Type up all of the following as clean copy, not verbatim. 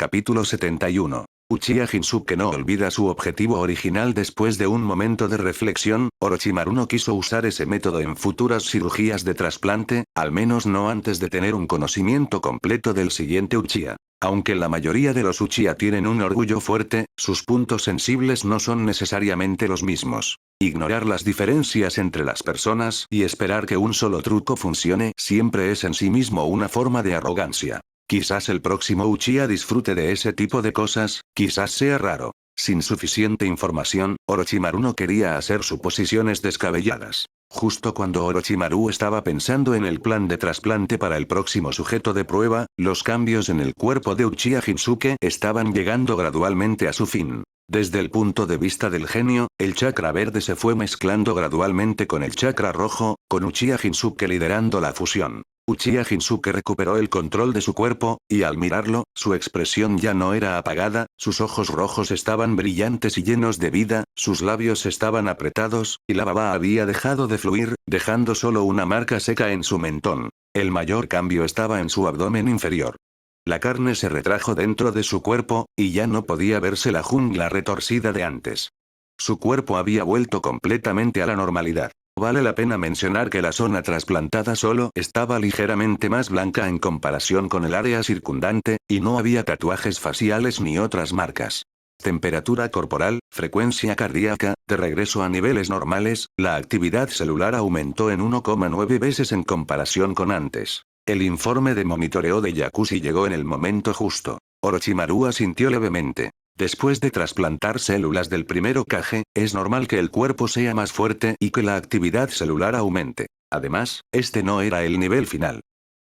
Capítulo 71. Uchiha Shinsuke no olvida su objetivo original. Después de un momento de reflexión, Orochimaru no quiso usar ese método en futuras cirugías de trasplante, al menos no antes de tener un conocimiento completo del siguiente Uchiha. Aunque la mayoría de los Uchiha tienen un orgullo fuerte, sus puntos sensibles no son necesariamente los mismos. Ignorar las diferencias entre las personas y esperar que un solo truco funcione siempre es en sí mismo una forma de arrogancia. Quizás el próximo Uchiha disfrute de ese tipo de cosas, quizás sea raro. Sin suficiente información, Orochimaru no quería hacer suposiciones descabelladas. Justo cuando Orochimaru estaba pensando en el plan de trasplante para el próximo sujeto de prueba, los cambios en el cuerpo de Uchiha Shinsuke estaban llegando gradualmente a su fin. Desde el punto de vista del genio, el chakra verde se fue mezclando gradualmente con el chakra rojo, con Uchiha Shinsuke liderando la fusión. Uchiha Shinsuke recuperó el control de su cuerpo, y al mirarlo, su expresión ya no era apagada, sus ojos rojos estaban brillantes y llenos de vida, sus labios estaban apretados, y la baba había dejado de fluir, dejando solo una marca seca en su mentón. El mayor cambio estaba en su abdomen inferior. La carne se retrajo dentro de su cuerpo, y ya no podía verse la jungla retorcida de antes. Su cuerpo había vuelto completamente a la normalidad. Vale la pena mencionar que la zona trasplantada solo estaba ligeramente más blanca en comparación con el área circundante, y no había tatuajes faciales ni otras marcas. Temperatura corporal, frecuencia cardíaca, de regreso a niveles normales, la actividad celular aumentó en 1,9 veces en comparación con antes. El informe de monitoreo de Yakushi llegó en el momento justo. Orochimaru asintió levemente. Después de trasplantar células del primer Hokage, es normal que el cuerpo sea más fuerte y que la actividad celular aumente. Además, este no era el nivel final.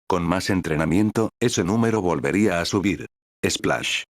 Con más entrenamiento, ese número volvería a subir. Splash.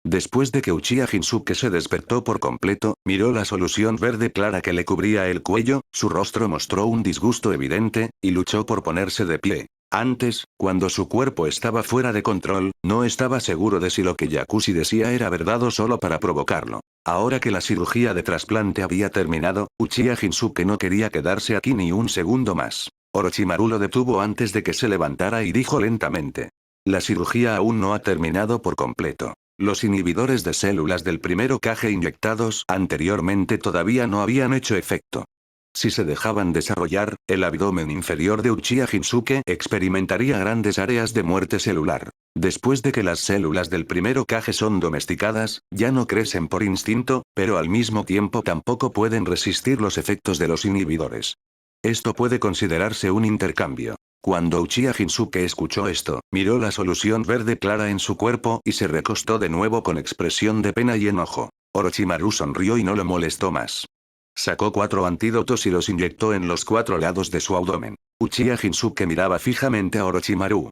Después de que Uchiha Shinsuke se despertó por completo, miró la solución verde clara que le cubría el cuello, su rostro mostró un disgusto evidente, y luchó por ponerse de pie. Antes, cuando su cuerpo estaba fuera de control, no estaba seguro de si lo que Yakushi decía era verdad o solo para provocarlo. Ahora que la cirugía de trasplante había terminado, Uchiha Shinsuke no quería quedarse aquí ni un segundo más. Orochimaru lo detuvo antes de que se levantara y dijo lentamente: la cirugía aún no ha terminado por completo. Los inhibidores de células del primer Hokage inyectados anteriormente todavía no habían hecho efecto. Si se dejaban desarrollar, el abdomen inferior de Uchiha Shinsuke experimentaría grandes áreas de muerte celular. Después de que las células del primer Hokage son domesticadas, ya no crecen por instinto, pero al mismo tiempo tampoco pueden resistir los efectos de los inhibidores. Esto puede considerarse un intercambio. Cuando Uchiha Shinsuke escuchó esto, miró la solución verde clara en su cuerpo y se recostó de nuevo con expresión de pena y enojo. Orochimaru sonrió y no lo molestó más. Sacó 4 antídotos y los inyectó en los 4 lados de su abdomen. Uchiha Shinsuke miraba fijamente a Orochimaru.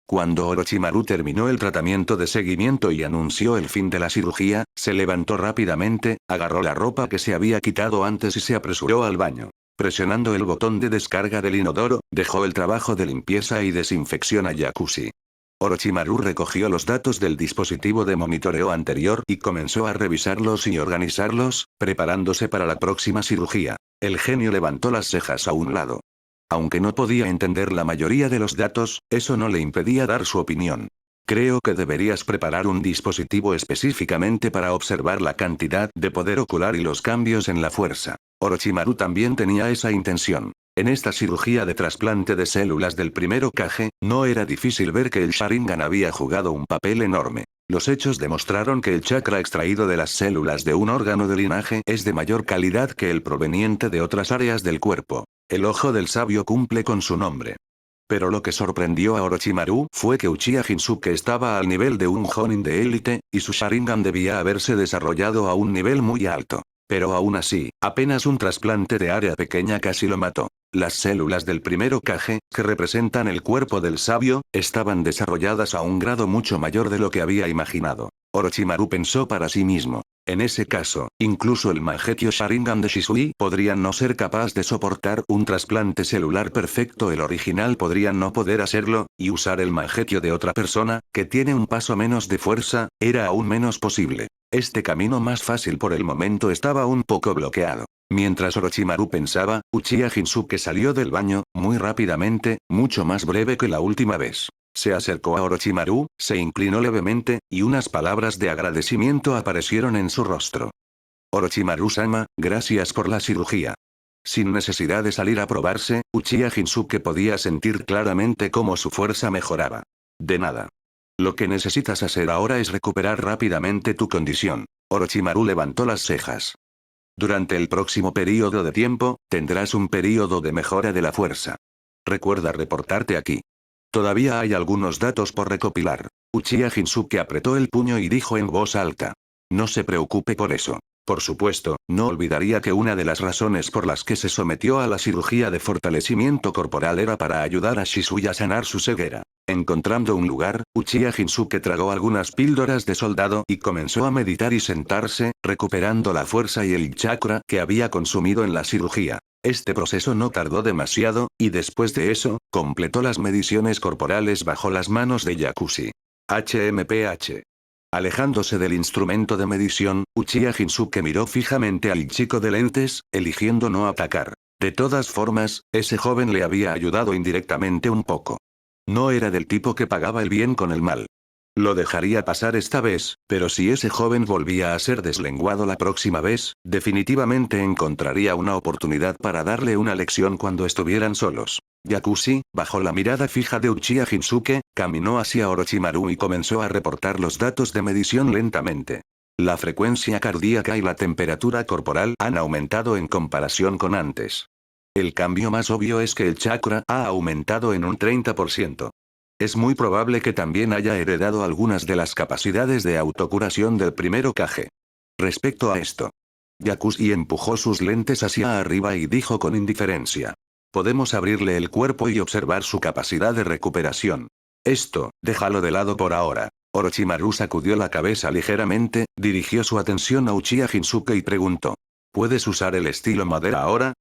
Cuando Orochimaru terminó el tratamiento de seguimiento y anunció el fin de la cirugía, se levantó rápidamente, agarró la ropa que se había quitado antes y se apresuró al baño. Presionando el botón de descarga del inodoro, dejó el trabajo de limpieza y desinfección a Yakushi. Orochimaru recogió los datos del dispositivo de monitoreo anterior y comenzó a revisarlos y organizarlos, preparándose para la próxima cirugía. El genio levantó las cejas a un lado. Aunque no podía entender la mayoría de los datos, eso no le impedía dar su opinión. Creo que deberías preparar un dispositivo específicamente para observar la cantidad de poder ocular y los cambios en la fuerza. Orochimaru también tenía esa intención. En esta cirugía de trasplante de células del primer Hokage, no era difícil ver que el Sharingan había jugado un papel enorme. Los hechos demostraron que el chakra extraído de las células de un órgano de linaje es de mayor calidad que el proveniente de otras áreas del cuerpo. El ojo del sabio cumple con su nombre. Pero lo que sorprendió a Orochimaru fue que Uchiha Shinsuke estaba al nivel de un Jonin de élite, y su Sharingan debía haberse desarrollado a un nivel muy alto. Pero aún así, apenas un trasplante de área pequeña casi lo mató. Las células del primer Hokage, que representan el cuerpo del sabio, estaban desarrolladas a un grado mucho mayor de lo que había imaginado. Orochimaru pensó para sí mismo. En ese caso, incluso el Mangekyō Sharingan de Shisui podría no ser capaz de soportar un trasplante celular perfecto. El original podría no poder hacerlo, y usar el Mangekyō de otra persona, que tiene un paso menos de fuerza, era aún menos posible. Este camino más fácil por el momento estaba un poco bloqueado. Mientras Orochimaru pensaba, Uchiha Shinsuke salió del baño, muy rápidamente, mucho más breve que la última vez. Se acercó a Orochimaru, se inclinó levemente, y unas palabras de agradecimiento aparecieron en su rostro. Orochimaru-sama, gracias por la cirugía. Sin necesidad de salir a probarse, Uchiha Shinsuke podía sentir claramente cómo su fuerza mejoraba. De nada. Lo que necesitas hacer ahora es recuperar rápidamente tu condición. Orochimaru levantó las cejas. Durante el próximo período de tiempo, tendrás un período de mejora de la fuerza. Recuerda reportarte aquí. Todavía hay algunos datos por recopilar. Uchiha Shinsuke apretó el puño y dijo en voz alta. No se preocupe por eso. Por supuesto, no olvidaría que una de las razones por las que se sometió a la cirugía de fortalecimiento corporal era para ayudar a Shisui a sanar su ceguera. Encontrando un lugar, Uchiha Shinsuke tragó algunas píldoras de soldado y comenzó a meditar y sentarse, recuperando la fuerza y el chakra que había consumido en la cirugía. Este proceso no tardó demasiado, y después de eso, completó las mediciones corporales bajo las manos de Yakushi. HMPH. Alejándose del instrumento de medición, Uchiha Shinsuke miró fijamente al chico de lentes, eligiendo no atacar. De todas formas, ese joven le había ayudado indirectamente un poco. No era del tipo que pagaba el bien con el mal. Lo dejaría pasar esta vez, pero si ese joven volvía a ser deslenguado la próxima vez, definitivamente encontraría una oportunidad para darle una lección cuando estuvieran solos. Yakushi, bajo la mirada fija de Uchiha Shinsuke, caminó hacia Orochimaru y comenzó a reportar los datos de medición lentamente. La frecuencia cardíaca y la temperatura corporal han aumentado en comparación con antes. El cambio más obvio es que el chakra ha aumentado en un 30%. Es muy probable que también haya heredado algunas de las capacidades de autocuración del primer Hokage. Respecto a esto, Yakushi empujó sus lentes hacia arriba y dijo con indiferencia. Podemos abrirle el cuerpo y observar su capacidad de recuperación. Esto, déjalo de lado por ahora. Orochimaru sacudió la cabeza ligeramente, dirigió su atención a Uchiha Shinsuke y preguntó. ¿Puedes usar el estilo madera ahora?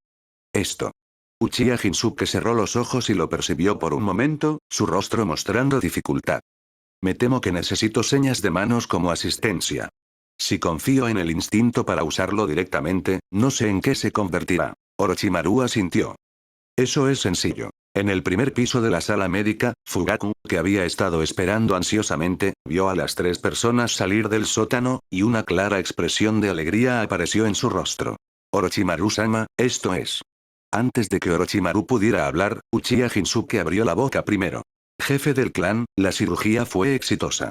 Esto. Uchiha Shinsuke cerró los ojos y lo percibió por un momento, su rostro mostrando dificultad. Me temo que necesito señas de manos como asistencia. Si confío en el instinto para usarlo directamente, no sé en qué se convertirá. Orochimaru asintió. Eso es sencillo. En el primer piso de la sala médica, Fugaku, que había estado esperando ansiosamente, vio a las tres personas salir del sótano, y una clara expresión de alegría apareció en su rostro. Orochimaru-sama, esto es. Antes de que Orochimaru pudiera hablar, Uchiha Shinsuke abrió la boca primero. Jefe del clan, la cirugía fue exitosa.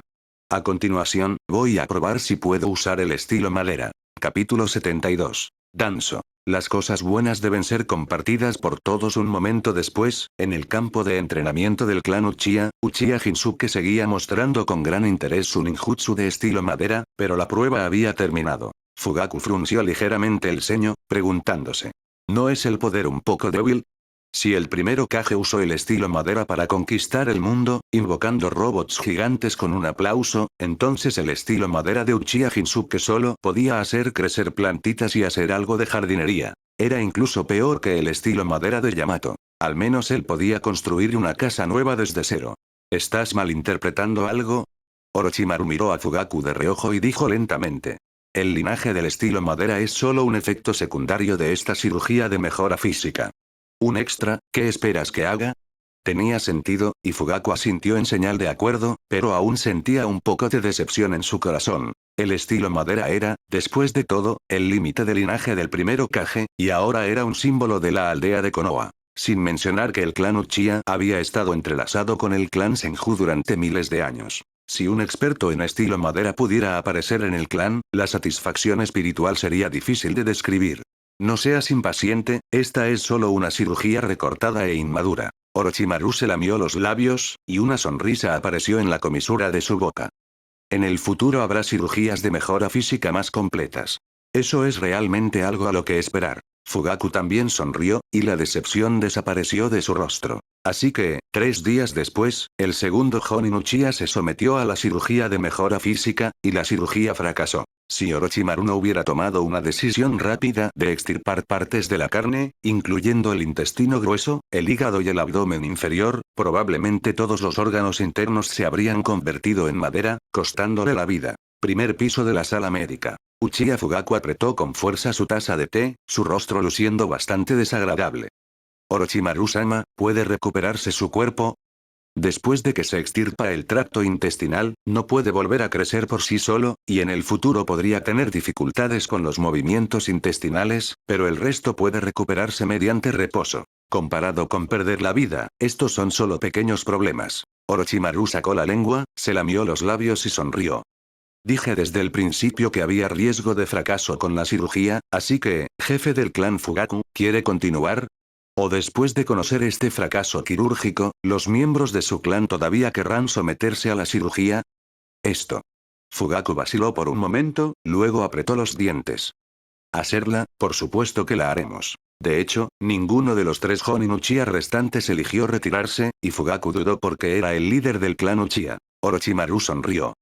A continuación, voy a probar si puedo usar el estilo madera. Capítulo 72. Danzo. Las cosas buenas deben ser compartidas por todos. Un momento después, en el campo de entrenamiento del clan Uchiha, Uchiha Shinsuke seguía mostrando con gran interés su ninjutsu de estilo madera, pero la prueba había terminado. Fugaku frunció ligeramente el ceño, preguntándose. ¿No es el poder un poco débil? Si el primer Hokage usó el estilo madera para conquistar el mundo, invocando robots gigantes con un aplauso, entonces el estilo madera de Uchiha Shinsuke solo podía hacer crecer plantitas y hacer algo de jardinería. Era incluso peor que el estilo madera de Yamato. Al menos él podía construir una casa nueva desde cero. ¿Estás malinterpretando algo? Orochimaru miró a Fugaku de reojo y dijo lentamente. El linaje del estilo madera es solo un efecto secundario de esta cirugía de mejora física. ¿Un extra? ¿Qué esperas que haga? Tenía sentido, y Fugaku asintió en señal de acuerdo, pero aún sentía un poco de decepción en su corazón. El estilo madera era, después de todo, el límite del linaje del primer Hokage, y ahora era un símbolo de la aldea de Konoha. Sin mencionar que el clan Uchiha había estado entrelazado con el clan Senju durante miles de años. Si un experto en estilo madera pudiera aparecer en el clan, la satisfacción espiritual sería difícil de describir. No seas impaciente, esta es solo una cirugía recortada e inmadura. Orochimaru se lamió los labios, y una sonrisa apareció en la comisura de su boca. En el futuro habrá cirugías de mejora física más completas. Eso es realmente algo a lo que esperar. Fugaku también sonrió, y la decepción desapareció de su rostro. Así que, 3 días después, el segundo Jonin Uchiha se sometió a la cirugía de mejora física, y la cirugía fracasó. Si Orochimaru no hubiera tomado una decisión rápida de extirpar partes de la carne, incluyendo el intestino grueso, el hígado y el abdomen inferior, probablemente todos los órganos internos se habrían convertido en madera, costándole la vida. Primer piso de la sala médica. Uchiha Fugaku apretó con fuerza su taza de té, su rostro luciendo bastante desagradable. Orochimaru-sama, ¿puede recuperarse su cuerpo? Después de que se extirpa el tracto intestinal, no puede volver a crecer por sí solo, y en el futuro podría tener dificultades con los movimientos intestinales, pero el resto puede recuperarse mediante reposo. Comparado con perder la vida, estos son solo pequeños problemas. Orochimaru sacó la lengua, se lamió los labios y sonrió. Dije desde el principio que había riesgo de fracaso con la cirugía, así que, jefe del clan Fugaku, ¿quiere continuar? ¿O después de conocer este fracaso quirúrgico, los miembros de su clan todavía querrán someterse a la cirugía? Esto. Fugaku vaciló por un momento, luego apretó los dientes. Hacerla, por supuesto que la haremos. De hecho, ninguno de los 3 Jonin Uchiha restantes eligió retirarse, y Fugaku dudó porque era el líder del clan Uchiha. Orochimaru sonrió.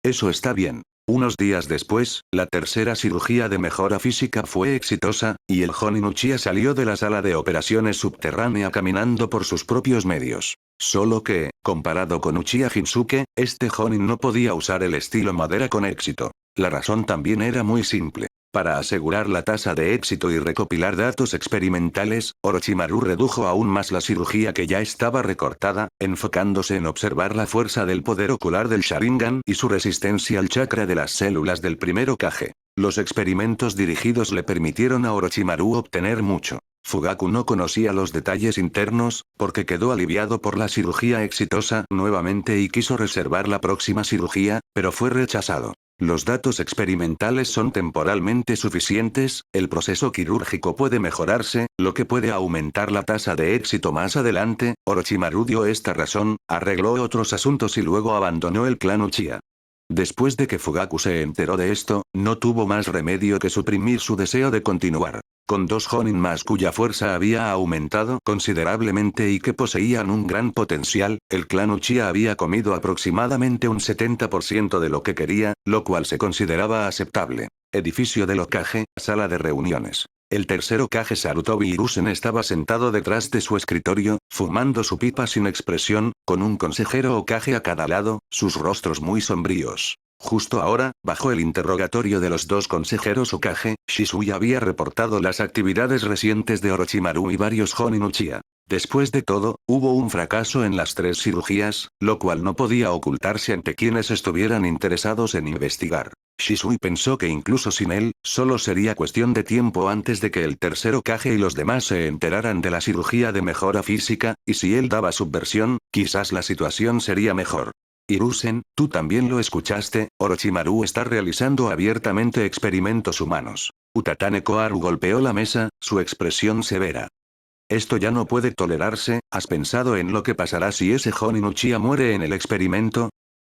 Eso está bien. Unos días después, la tercera cirugía de mejora física fue exitosa, y el Jonin Uchiha salió de la sala de operaciones subterránea caminando por sus propios medios. Solo que, comparado con Uchiha Jinsuke, este Jonin no podía usar el estilo madera con éxito. La razón también era muy simple. Para asegurar la tasa de éxito y recopilar datos experimentales, Orochimaru redujo aún más la cirugía que ya estaba recortada, enfocándose en observar la fuerza del poder ocular del Sharingan y su resistencia al chakra de las células del primer Hokage. Los experimentos dirigidos le permitieron a Orochimaru obtener mucho. Fugaku no conocía los detalles internos, porque quedó aliviado por la cirugía exitosa nuevamente y quiso reservar la próxima cirugía, pero fue rechazado. Los datos experimentales son temporalmente suficientes, el proceso quirúrgico puede mejorarse, lo que puede aumentar la tasa de éxito más adelante. Orochimaru dio esta razón, arregló otros asuntos y luego abandonó el clan Uchiha. Después de que Fugaku se enteró de esto, no tuvo más remedio que suprimir su deseo de continuar. Con 2 Jonin más cuya fuerza había aumentado considerablemente y que poseían un gran potencial, el clan Uchiha había comido aproximadamente un 70% de lo que quería, lo cual se consideraba aceptable. Edificio del Hokage, sala de reuniones. El tercer Hokage Sarutobi Hiruzen estaba sentado detrás de su escritorio, fumando su pipa sin expresión, con un consejero Hokage a cada lado, sus rostros muy sombríos. Justo ahora, bajo el interrogatorio de los 2 consejeros Hokage, Shisui había reportado las actividades recientes de Orochimaru y varios Jonin Uchiha. Después de todo, hubo un fracaso en las 3 cirugías, lo cual no podía ocultarse ante quienes estuvieran interesados en investigar. Shisui pensó que incluso sin él, solo sería cuestión de tiempo antes de que el tercer Hokage y los demás se enteraran de la cirugía de mejora física, y si él daba su versión, quizás la situación sería mejor. Hiruzen, tú también lo escuchaste, Orochimaru está realizando abiertamente experimentos humanos. Utatane Koharu golpeó la mesa, su expresión severa. Esto ya no puede tolerarse, ¿has pensado en lo que pasará si ese Jonin Uchiha muere en el experimento?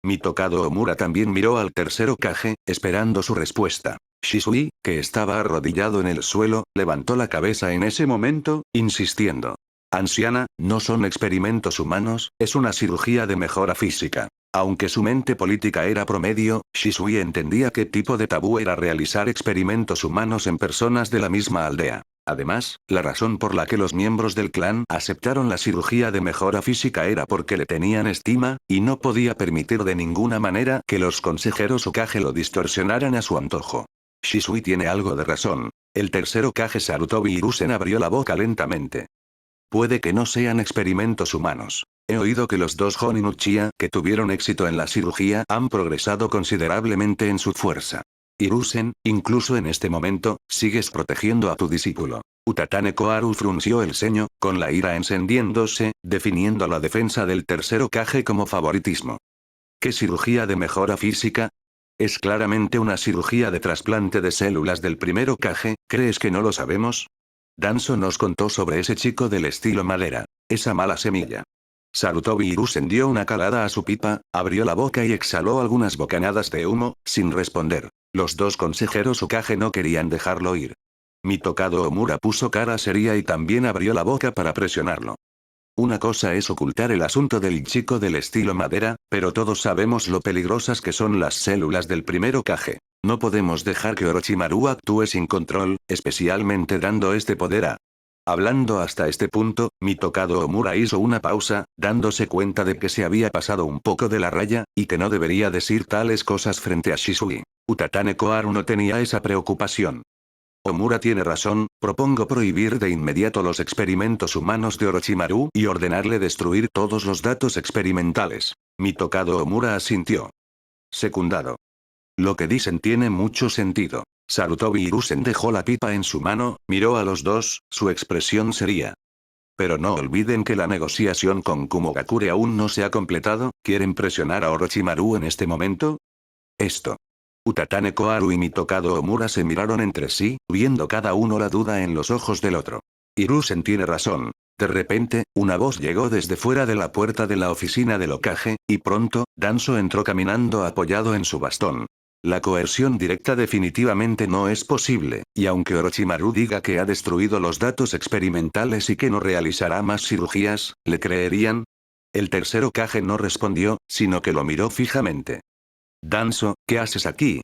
Mitokado Omura también miró al tercer Hokage, esperando su respuesta. Shisui, que estaba arrodillado en el suelo, levantó la cabeza en ese momento, insistiendo. Anciana, no son experimentos humanos, es una cirugía de mejora física. Aunque su mente política era promedio, Shisui entendía qué tipo de tabú era realizar experimentos humanos en personas de la misma aldea. Además, la razón por la que los miembros del clan aceptaron la cirugía de mejora física era porque le tenían estima, y no podía permitir de ninguna manera que los consejeros Hokage lo distorsionaran a su antojo. Shisui tiene algo de razón. El tercer Hokage Sarutobi Hiruzen abrió la boca lentamente. Puede que no sean experimentos humanos. He oído que los 2 Jonin Uchiha que tuvieron éxito en la cirugía han progresado considerablemente en su fuerza. Hiruzen, incluso en este momento, sigues protegiendo a tu discípulo. Utatane Koharu frunció el ceño, con la ira encendiéndose, definiendo la defensa del tercer Hokage como favoritismo. ¿Qué cirugía de mejora física? Es claramente una cirugía de trasplante de células del primer Hokage, ¿crees que no lo sabemos? Danzo nos contó sobre ese chico del estilo madera. Esa mala semilla. Sarutobi Hiruzen dio una calada a su pipa, abrió la boca y exhaló algunas bocanadas de humo, sin responder. Los 2 consejeros Hokage no querían dejarlo ir. Mitokado Omura puso cara seria y también abrió la boca para presionarlo. Una cosa es ocultar el asunto del chico del estilo madera, pero todos sabemos lo peligrosas que son las células del primer Hokage. No podemos dejar que Orochimaru actúe sin control, especialmente dando este poder a... Hablando hasta este punto, Mitokado Omura hizo una pausa, dándose cuenta de que se había pasado un poco de la raya, y que no debería decir tales cosas frente a Shisui. Utatane Koharu no tenía esa preocupación. Omura tiene razón, propongo prohibir de inmediato los experimentos humanos de Orochimaru y ordenarle destruir todos los datos experimentales. Mitokado Omura asintió. Secundado. Lo que dicen tiene mucho sentido. Sarutobi Hiruzen dejó la pipa en su mano, miró a los dos, su expresión sería. Pero no olviden que la negociación con Kumogakure aún no se ha completado, ¿quieren presionar a Orochimaru en este momento? Esto. Utatane Koharu y Mitokado Omura se miraron entre sí, viendo cada uno la duda en los ojos del otro. Hiruzen tiene razón. De repente, una voz llegó desde fuera de la puerta de la oficina del Hokage, y pronto, Danzo entró caminando apoyado en su bastón. La coerción directa definitivamente no es posible, y aunque Orochimaru diga que ha destruido los datos experimentales y que no realizará más cirugías, ¿le creerían? El tercer Hokage no respondió, sino que lo miró fijamente. Danzo, ¿qué haces aquí?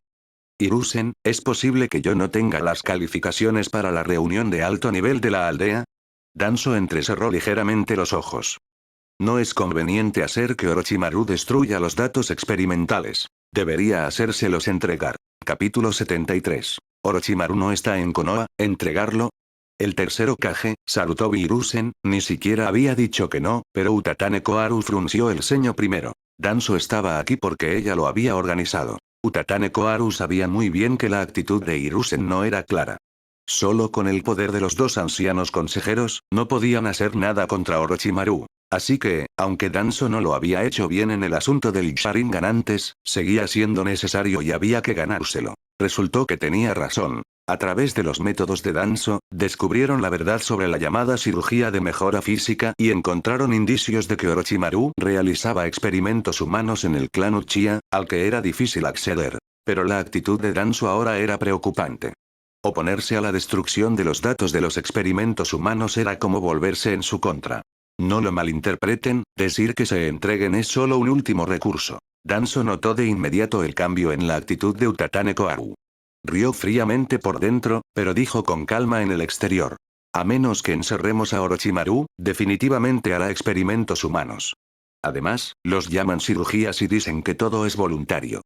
Hiruzen, ¿es posible que yo no tenga las calificaciones para la reunión de alto nivel de la aldea? Danzo entrecerró ligeramente los ojos. No es conveniente hacer que Orochimaru destruya los datos experimentales. Debería hacérselos entregar. Capítulo 73. Orochimaru no está en Konoha, ¿entregarlo? El tercer Hokage, Sarutobi Hiruzen, ni siquiera había dicho que no, pero Utatane Koharu frunció el ceño primero. Danzo estaba aquí porque ella lo había organizado. Utatane Koharu sabía muy bien que la actitud de Hiruzen no era clara. Solo con el poder de los dos ancianos consejeros, no podían hacer nada contra Orochimaru. Así que, aunque Danzo no lo había hecho bien en el asunto del Sharingan antes, seguía siendo necesario y había que ganárselo. Resultó que tenía razón. A través de los métodos de Danzo, descubrieron la verdad sobre la llamada cirugía de mejora física y encontraron indicios de que Orochimaru realizaba experimentos humanos en el clan Uchiha, al que era difícil acceder. Pero la actitud de Danzo ahora era preocupante. Oponerse a la destrucción de los datos de los experimentos humanos era como volverse en su contra. No lo malinterpreten, decir que se entreguen es solo un último recurso. Danzo notó de inmediato el cambio en la actitud de Utatane Koharu. Rió fríamente por dentro, pero dijo con calma en el exterior. A menos que encerremos a Orochimaru, definitivamente hará experimentos humanos. Además, los llaman cirugías y dicen que todo es voluntario.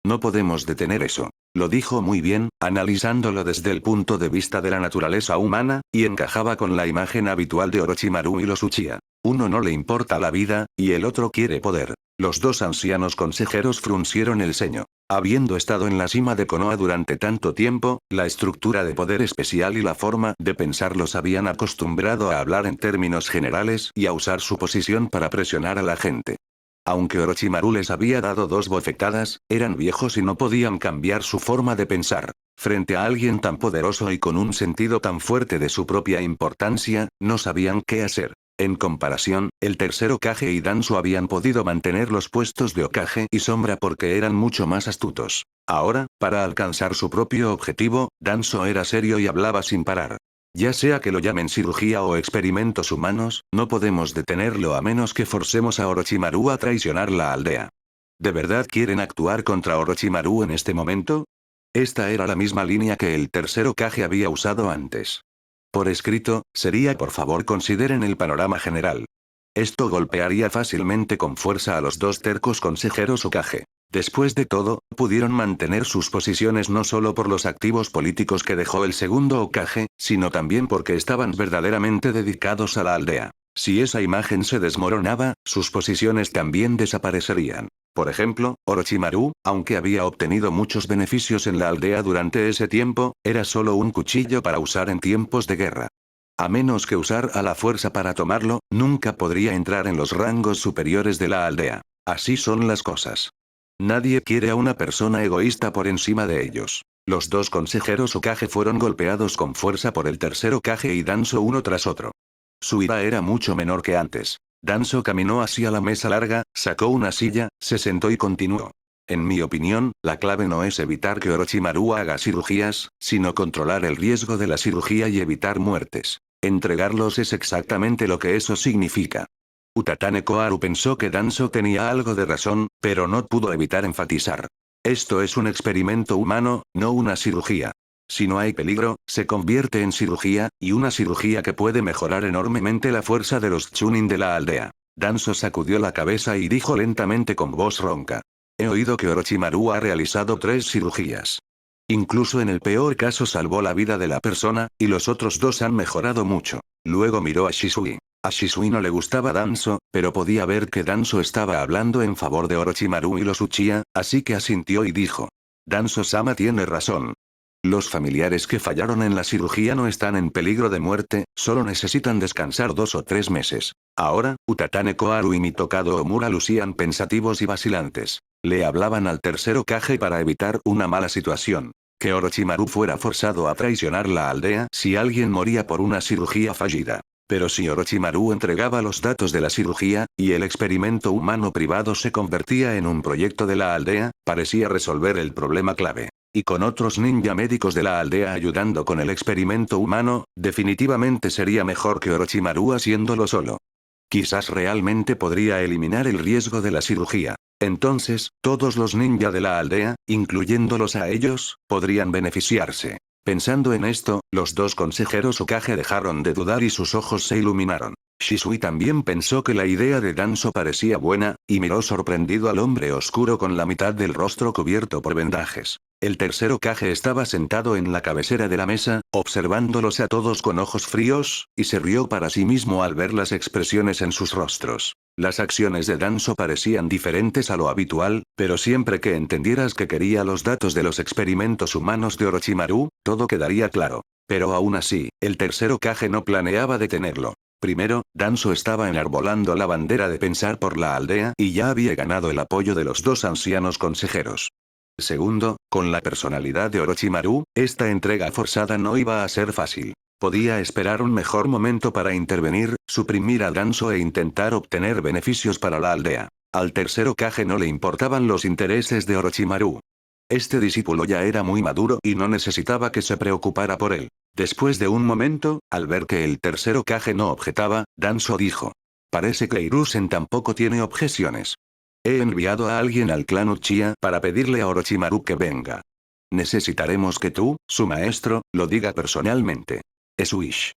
No podemos detener eso. Lo dijo muy bien, analizándolo desde el punto de vista de la naturaleza humana, y encajaba con la imagen habitual de Orochimaru y los Uchiha. Uno no le importa la vida, y el otro quiere poder. Los dos ancianos consejeros fruncieron el ceño. Habiendo estado en la cima de Konoha durante tanto tiempo, la estructura de poder especial y la forma de pensar los habían acostumbrado a hablar en términos generales y a usar su posición para presionar a la gente. Aunque Orochimaru les había dado 2 bofetadas, eran viejos y no podían cambiar su forma de pensar. Frente a alguien tan poderoso y con un sentido tan fuerte de su propia importancia, no sabían qué hacer. En comparación, el tercer Hokage y Danzo habían podido mantener los puestos de Hokage y Sombra porque eran mucho más astutos. Ahora, para alcanzar su propio objetivo, Danzo era serio y hablaba sin parar. Ya sea que lo llamen cirugía o experimentos humanos, no podemos detenerlo a menos que forcemos a Orochimaru a traicionar la aldea. ¿De verdad quieren actuar contra Orochimaru en este momento? Esta era la misma línea que el tercer Hokage había usado antes. Por escrito, sería por favor consideren el panorama general. Esto golpearía fácilmente con fuerza a los dos tercos consejeros Hokage. Después de todo, pudieron mantener sus posiciones no solo por los activos políticos que dejó el segundo Hokage, sino también porque estaban verdaderamente dedicados a la aldea. Si esa imagen se desmoronaba, sus posiciones también desaparecerían. Por ejemplo, Orochimaru, aunque había obtenido muchos beneficios en la aldea durante ese tiempo, era solo un cuchillo para usar en tiempos de guerra. A menos que usar a la fuerza para tomarlo, nunca podría entrar en los rangos superiores de la aldea. Así son las cosas. Nadie quiere a una persona egoísta por encima de ellos. Los dos consejeros Hokage fueron golpeados con fuerza por el tercer Hokage y Danzo uno tras otro. Su ira era mucho menor que antes. Danzo caminó hacia la mesa larga, sacó una silla, se sentó y continuó. En mi opinión, la clave no es evitar que Orochimaru haga cirugías, sino controlar el riesgo de la cirugía y evitar muertes. Entregarlos es exactamente lo que eso significa. Utatane Koharu pensó que Danzo tenía algo de razón, pero no pudo evitar enfatizar. Esto es un experimento humano, no una cirugía. Si no hay peligro, se convierte en cirugía, y una cirugía que puede mejorar enormemente la fuerza de los Chunin de la aldea. Danzo sacudió la cabeza y dijo lentamente con voz ronca. He oído que Orochimaru ha realizado 3 cirugías. Incluso en el peor caso salvó la vida de la persona, y los otros dos han mejorado mucho. Luego miró a Shisui. A Shisui no le gustaba Danzo, pero podía ver que Danzo estaba hablando en favor de Orochimaru y los Uchiha, así que asintió y dijo. Danzo-sama tiene razón. Los familiares que fallaron en la cirugía no están en peligro de muerte, solo necesitan descansar 2 o 3 meses. Ahora, Utatane Koharu y Mitokado Omura lucían pensativos y vacilantes. Le hablaban al tercer Hokage para evitar una mala situación. Que Orochimaru fuera forzado a traicionar la aldea si alguien moría por una cirugía fallida. Pero si Orochimaru entregaba los datos de la cirugía, y el experimento humano privado se convertía en un proyecto de la aldea, parecía resolver el problema clave. Y con otros ninja médicos de la aldea ayudando con el experimento humano, definitivamente sería mejor que Orochimaru haciéndolo solo. Quizás realmente podría eliminar el riesgo de la cirugía. Entonces, todos los ninja de la aldea, incluyéndolos a ellos, podrían beneficiarse. Pensando en esto, los dos consejeros Hokage dejaron de dudar y sus ojos se iluminaron. Shisui también pensó que la idea de Danzo parecía buena, y miró sorprendido al hombre oscuro con la mitad del rostro cubierto por vendajes. El tercer Hokage estaba sentado en la cabecera de la mesa, observándolos a todos con ojos fríos, y se rió para sí mismo al ver las expresiones en sus rostros. Las acciones de Danzo parecían diferentes a lo habitual, pero siempre que entendieras que quería los datos de los experimentos humanos de Orochimaru, todo quedaría claro. Pero aún así, el tercer Hokage no planeaba detenerlo. Primero, Danzo estaba enarbolando la bandera de pensar por la aldea y ya había ganado el apoyo de los dos ancianos consejeros. Segundo, con la personalidad de Orochimaru, esta entrega forzada no iba a ser fácil. Podía esperar un mejor momento para intervenir, suprimir a Danzo e intentar obtener beneficios para la aldea. Al tercer Hokage no le importaban los intereses de Orochimaru. Este discípulo ya era muy maduro y no necesitaba que se preocupara por él. Después de un momento, al ver que el tercer Hokage no objetaba, Danzo dijo. Parece que Hiruzen tampoco tiene objeciones. He enviado a alguien al clan Uchiha para pedirle a Orochimaru que venga. Necesitaremos que tú, su maestro, lo diga personalmente. Es Wish.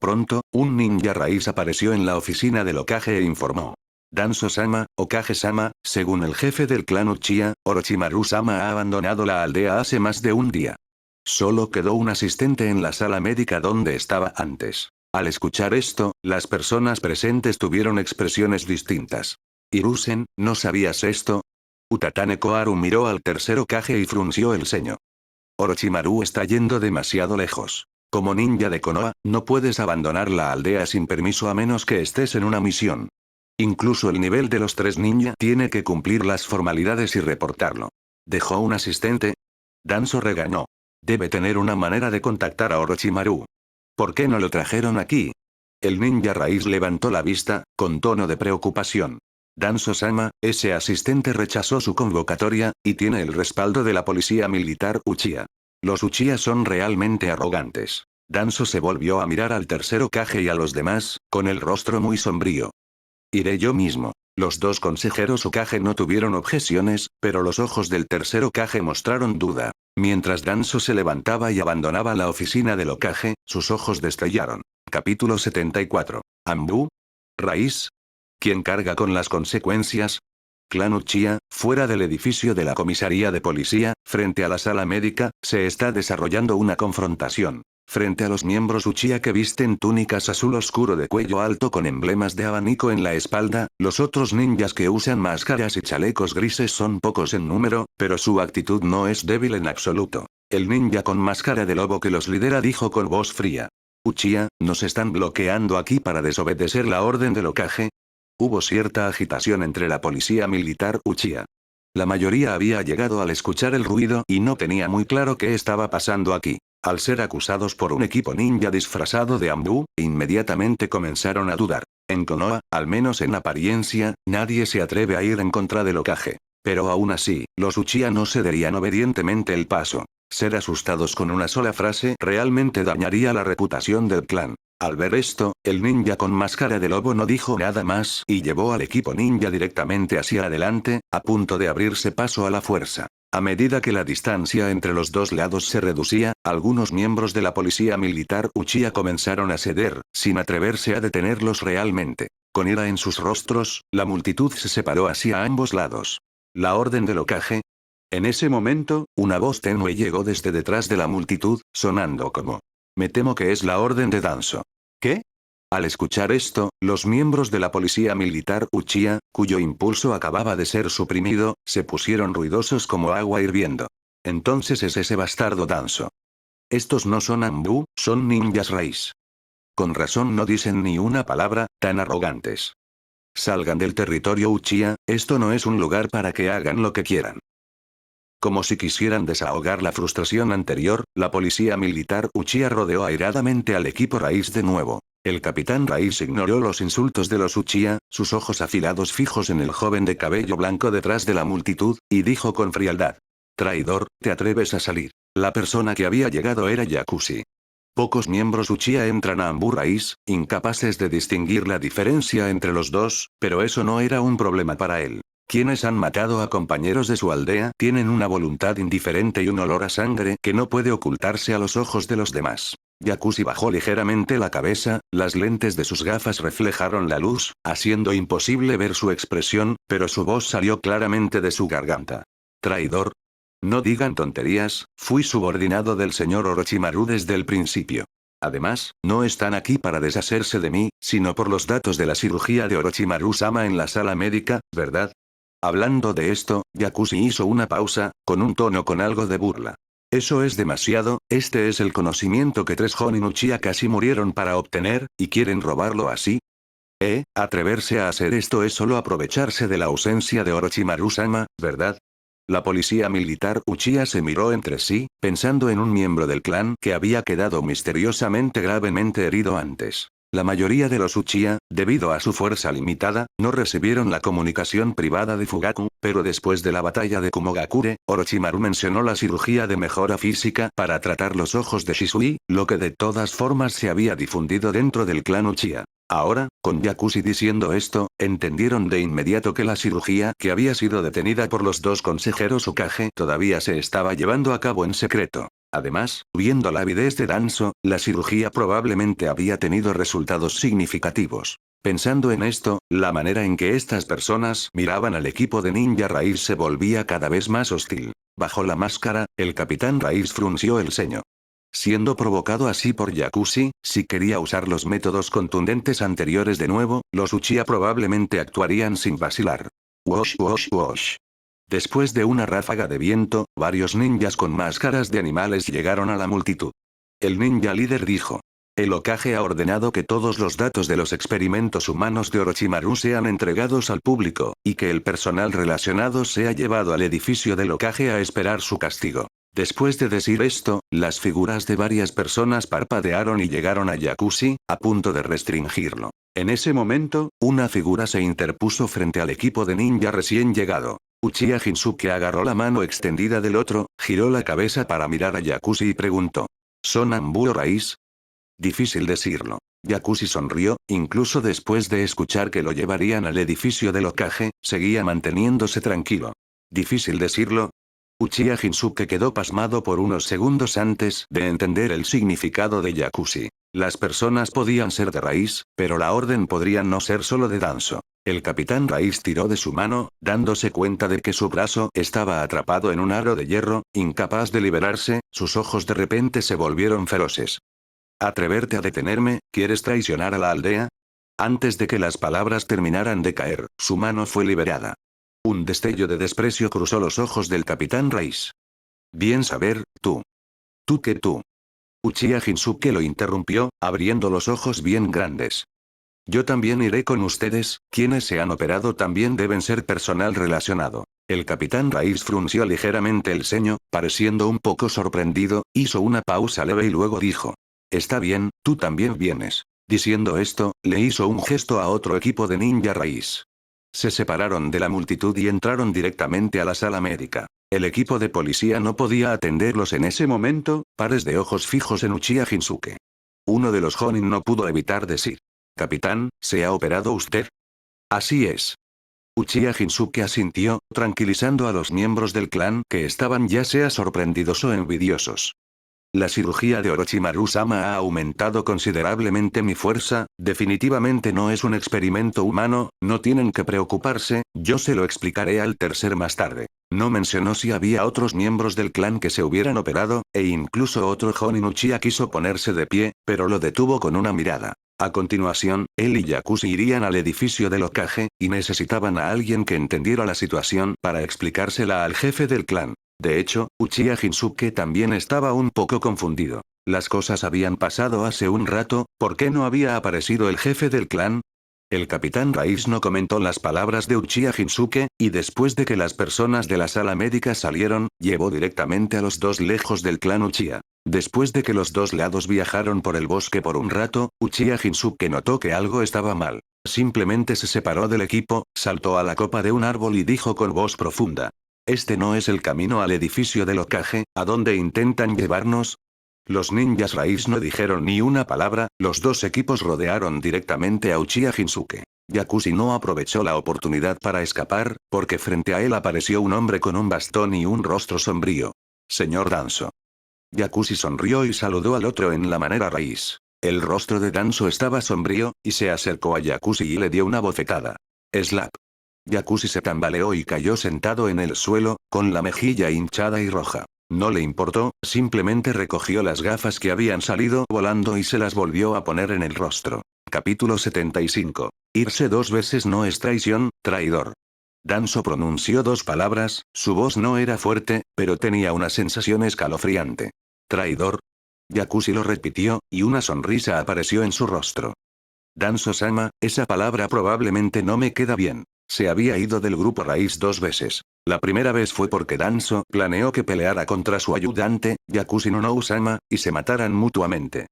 Pronto, un ninja raíz apareció en la oficina del Hokage e informó. Danzo-sama, Hokage-sama, según el jefe del clan Uchiha, Orochimaru-sama ha abandonado la aldea hace más de un día. Solo quedó un asistente en la sala médica donde estaba antes. Al escuchar esto, las personas presentes tuvieron expresiones distintas. Hiruzen, ¿no sabías esto? Utatane Koharu miró al tercer Hokage y frunció el ceño. Orochimaru está yendo demasiado lejos. Como ninja de Konoha, no puedes abandonar la aldea sin permiso a menos que estés en una misión. Incluso el nivel de los 3 ninja tiene que cumplir las formalidades y reportarlo. ¿Dejó un asistente? Danzo regañó. Debe tener una manera de contactar a Orochimaru. ¿Por qué no lo trajeron aquí? El ninja raíz levantó la vista, con tono de preocupación. Danzo-sama, ese asistente rechazó su convocatoria, y tiene el respaldo de la policía militar Uchiha. Los Uchiha son realmente arrogantes. Danzo se volvió a mirar al tercer Hokage y a los demás, con el rostro muy sombrío. Iré yo mismo. Los dos consejeros Hokage no tuvieron objeciones, pero los ojos del tercer Hokage mostraron duda. Mientras Danzo se levantaba y abandonaba la oficina del Hokage, sus ojos destellaron. Capítulo 74. ¿Anbu? ¿Raíz? ¿Quién carga con las consecuencias? Clan Uchiha, fuera del edificio de la comisaría de policía, frente a la sala médica, se está desarrollando una confrontación. Frente a los miembros Uchiha que visten túnicas azul oscuro de cuello alto con emblemas de abanico en la espalda, los otros ninjas que usan máscaras y chalecos grises son pocos en número, pero su actitud no es débil en absoluto. El ninja con máscara de lobo que los lidera dijo con voz fría. Uchiha, ¿nos están bloqueando aquí para desobedecer la orden del Hokage? Hubo cierta agitación entre la policía militar Uchiha. La mayoría había llegado al escuchar el ruido y no tenía muy claro qué estaba pasando aquí. Al ser acusados por un equipo ninja disfrazado de Anbu, inmediatamente comenzaron a dudar. En Konoha, al menos en apariencia, nadie se atreve a ir en contra del Hokage. Pero aún así, los Uchiha no cederían obedientemente el paso. Ser asustados con una sola frase realmente dañaría la reputación del clan. Al ver esto, el ninja con máscara de lobo no dijo nada más y llevó al equipo ninja directamente hacia adelante, a punto de abrirse paso a la fuerza. A medida que la distancia entre los dos lados se reducía, algunos miembros de la policía militar Uchiha comenzaron a ceder, sin atreverse a detenerlos realmente. Con ira en sus rostros, la multitud se separó hacia ambos lados. ¿La orden del Hokage? En ese momento, una voz tenue llegó desde detrás de la multitud, sonando como: me temo que es la orden de Danzo. ¿Qué? Al escuchar esto, los miembros de la policía militar Uchiha, cuyo impulso acababa de ser suprimido, se pusieron ruidosos como agua hirviendo. Entonces es ese bastardo Danzo. Estos no son Anbu, son ninjas raíz. Con razón no dicen ni una palabra, tan arrogantes. Salgan del territorio Uchiha, esto no es un lugar para que hagan lo que quieran. Como si quisieran desahogar la frustración anterior, la policía militar Uchiha rodeó airadamente al equipo raíz de nuevo. El capitán Raíz ignoró los insultos de los Uchiha, sus ojos afilados fijos en el joven de cabello blanco detrás de la multitud, y dijo con frialdad: traidor, ¿te atreves a salir? La persona que había llegado era Yakushi. Pocos miembros Uchiha entran a Anbu Raíz, incapaces de distinguir la diferencia entre los dos, pero eso no era un problema para él. Quienes han matado a compañeros de su aldea tienen una voluntad indiferente y un olor a sangre que no puede ocultarse a los ojos de los demás. Yakushi bajó ligeramente la cabeza, las lentes de sus gafas reflejaron la luz, haciendo imposible ver su expresión, pero su voz salió claramente de su garganta. Traidor. No digan tonterías, fui subordinado del señor Orochimaru desde el principio. Además, no están aquí para deshacerse de mí, sino por los datos de la cirugía de Orochimaru-sama en la sala médica, ¿verdad? Hablando de esto, Yakushi hizo una pausa, con un tono con algo de burla. Eso es demasiado, este es el conocimiento que 3 Jonin Uchiha casi murieron para obtener, ¿y quieren robarlo así? Atreverse a hacer esto es solo aprovecharse de la ausencia de Orochimaru-sama, ¿verdad? La policía militar Uchiha se miró entre sí, pensando en un miembro del clan que había quedado misteriosamente gravemente herido antes. La mayoría de los Uchiha, debido a su fuerza limitada, no recibieron la comunicación privada de Fugaku, pero después de la batalla de Kumogakure, Orochimaru mencionó la cirugía de mejora física para tratar los ojos de Shisui, lo que de todas formas se había difundido dentro del clan Uchiha. Ahora, con Yakushi diciendo esto, entendieron de inmediato que la cirugía que había sido detenida por los 2 consejeros Hokage todavía se estaba llevando a cabo en secreto. Además, viendo la avidez de Danzo, la cirugía probablemente había tenido resultados significativos. Pensando en esto, la manera en que estas personas miraban al equipo de Ninja Raíz se volvía cada vez más hostil. Bajo la máscara, el capitán Raíz frunció el ceño. Siendo provocado así por Yakushi, si quería usar los métodos contundentes anteriores de nuevo, los Uchiha probablemente actuarían sin vacilar. Wosh wosh wosh. Después de una ráfaga de viento, varios ninjas con máscaras de animales llegaron a la multitud. El ninja líder dijo: el Hokage ha ordenado que todos los datos de los experimentos humanos de Orochimaru sean entregados al público, y que el personal relacionado sea llevado al edificio del Hokage a esperar su castigo. Después de decir esto, las figuras de varias personas parpadearon y llegaron a Yakushi, a punto de restringirlo. En ese momento, una figura se interpuso frente al equipo de ninja recién llegado. Uchiha Shinsuke agarró la mano extendida del otro, giró la cabeza para mirar a Yakushi y preguntó: ¿son Anbu o Raíz? Difícil decirlo. Yakushi sonrió, incluso después de escuchar que lo llevarían al edificio del Hokage, seguía manteniéndose tranquilo. Difícil decirlo. Uchiha Shinsuke quedó pasmado por unos segundos antes de entender el significado de Yakushi. Las personas podían ser de Raíz, pero la orden podría no ser solo de Danzo. El capitán Raíz tiró de su mano, dándose cuenta de que su brazo estaba atrapado en un aro de hierro, incapaz de liberarse, sus ojos de repente se volvieron feroces. ¿Atreverte a detenerme? ¿Quieres traicionar a la aldea? Antes de que las palabras terminaran de caer, su mano fue liberada. Un destello de desprecio cruzó los ojos del capitán Raíz. Bien saber, tú. ¿Tú qué tú? Uchiha Shinsuke lo interrumpió, abriendo los ojos bien grandes. Yo también iré con ustedes, quienes se han operado también deben ser personal relacionado. El capitán Raíz frunció ligeramente el ceño, pareciendo un poco sorprendido, hizo una pausa leve y luego dijo: está bien, tú también vienes. Diciendo esto, le hizo un gesto a otro equipo de ninja Raíz. Se separaron de la multitud y entraron directamente a la sala médica. El equipo de policía no podía atenderlos en ese momento, pares de ojos fijos en Uchiha Shinsuke. Uno de los Jonin no pudo evitar decir: capitán, ¿se ha operado usted? Así es. Uchiha Shinsuke asintió, tranquilizando a los miembros del clan que estaban ya sea sorprendidos o envidiosos. La cirugía de Orochimaru-sama ha aumentado considerablemente mi fuerza, definitivamente no es un experimento humano, no tienen que preocuparse, yo se lo explicaré al tercer más tarde. No mencionó si había otros miembros del clan que se hubieran operado, e incluso otro Jonin Uchiha quiso ponerse de pie, pero lo detuvo con una mirada. A continuación, él y Yakushi irían al edificio del Hokage, y necesitaban a alguien que entendiera la situación para explicársela al jefe del clan. De hecho, Uchiha Shinsuke también estaba un poco confundido. Las cosas habían pasado hace un rato, ¿por qué no había aparecido el jefe del clan? El capitán Raiz no comentó las palabras de Uchiha Shinsuke, y después de que las personas de la sala médica salieron, llevó directamente a los dos lejos del clan Uchiha. Después de que los dos lados viajaron por el bosque por un rato, Uchiha Shinsuke notó que algo estaba mal. Simplemente se separó del equipo, saltó a la copa de un árbol y dijo con voz profunda. Este no es el camino al edificio del Hokage, ¿a dónde intentan llevarnos? Los ninjas Raiz no dijeron ni una palabra, los dos equipos rodearon directamente a Uchiha Shinsuke. Yakushi no aprovechó la oportunidad para escapar, porque frente a él apareció un hombre con un bastón y un rostro sombrío. Señor Danzo. Yakushi sonrió y saludó al otro en la manera Raiz. El rostro de Danzo estaba sombrío, y se acercó a Yakushi y le dio una bofetada. Slap. Yakushi se tambaleó y cayó sentado en el suelo, con la mejilla hinchada y roja. No le importó, simplemente recogió las gafas que habían salido volando y se las volvió a poner en el rostro. Capítulo 75. Irse dos veces no es traición, traidor. Danzo pronunció dos palabras, su voz no era fuerte, pero tenía una sensación escalofriante. ¿Traidor? Yakushi lo repitió, y una sonrisa apareció en su rostro. Danzo-sama, esa palabra probablemente no me queda bien. Se había ido del grupo Raiz dos veces. La primera vez fue porque Danzo planeó que peleara contra su ayudante, Yakushi no Nousama, y se mataran mutuamente.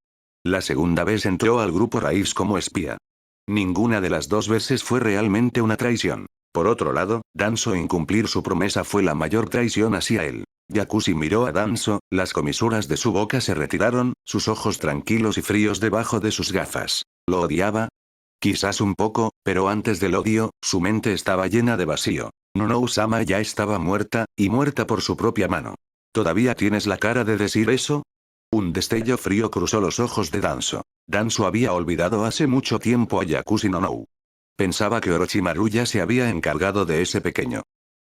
La segunda vez entró al grupo Raiz como espía. Ninguna de las dos veces fue realmente una traición. Por otro lado, Danzo incumplir su promesa fue la mayor traición hacia él. Yakushi miró a Danzo, las comisuras de su boca se retiraron, sus ojos tranquilos y fríos debajo de sus gafas. ¿Lo odiaba? Quizás un poco, pero antes del odio, su mente estaba llena de vacío. Nonousama ya estaba muerta, y muerta por su propia mano. ¿Todavía tienes la cara de decir eso? Un destello frío cruzó los ojos de Danzo. Danzo había olvidado hace mucho tiempo a Yakushi no Nou. Pensaba que Orochimaru ya se había encargado de ese pequeño.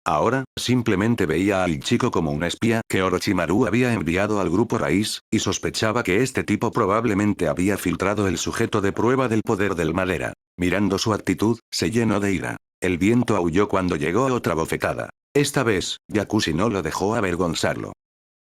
Ahora, simplemente veía al chico como un espía que Orochimaru había enviado al grupo Raiz, y sospechaba que este tipo probablemente había filtrado el sujeto de prueba del poder del Madara. Mirando su actitud, se llenó de ira. El viento aulló cuando llegó otra bofetada. Esta vez, Yakushi no lo dejó avergonzarlo.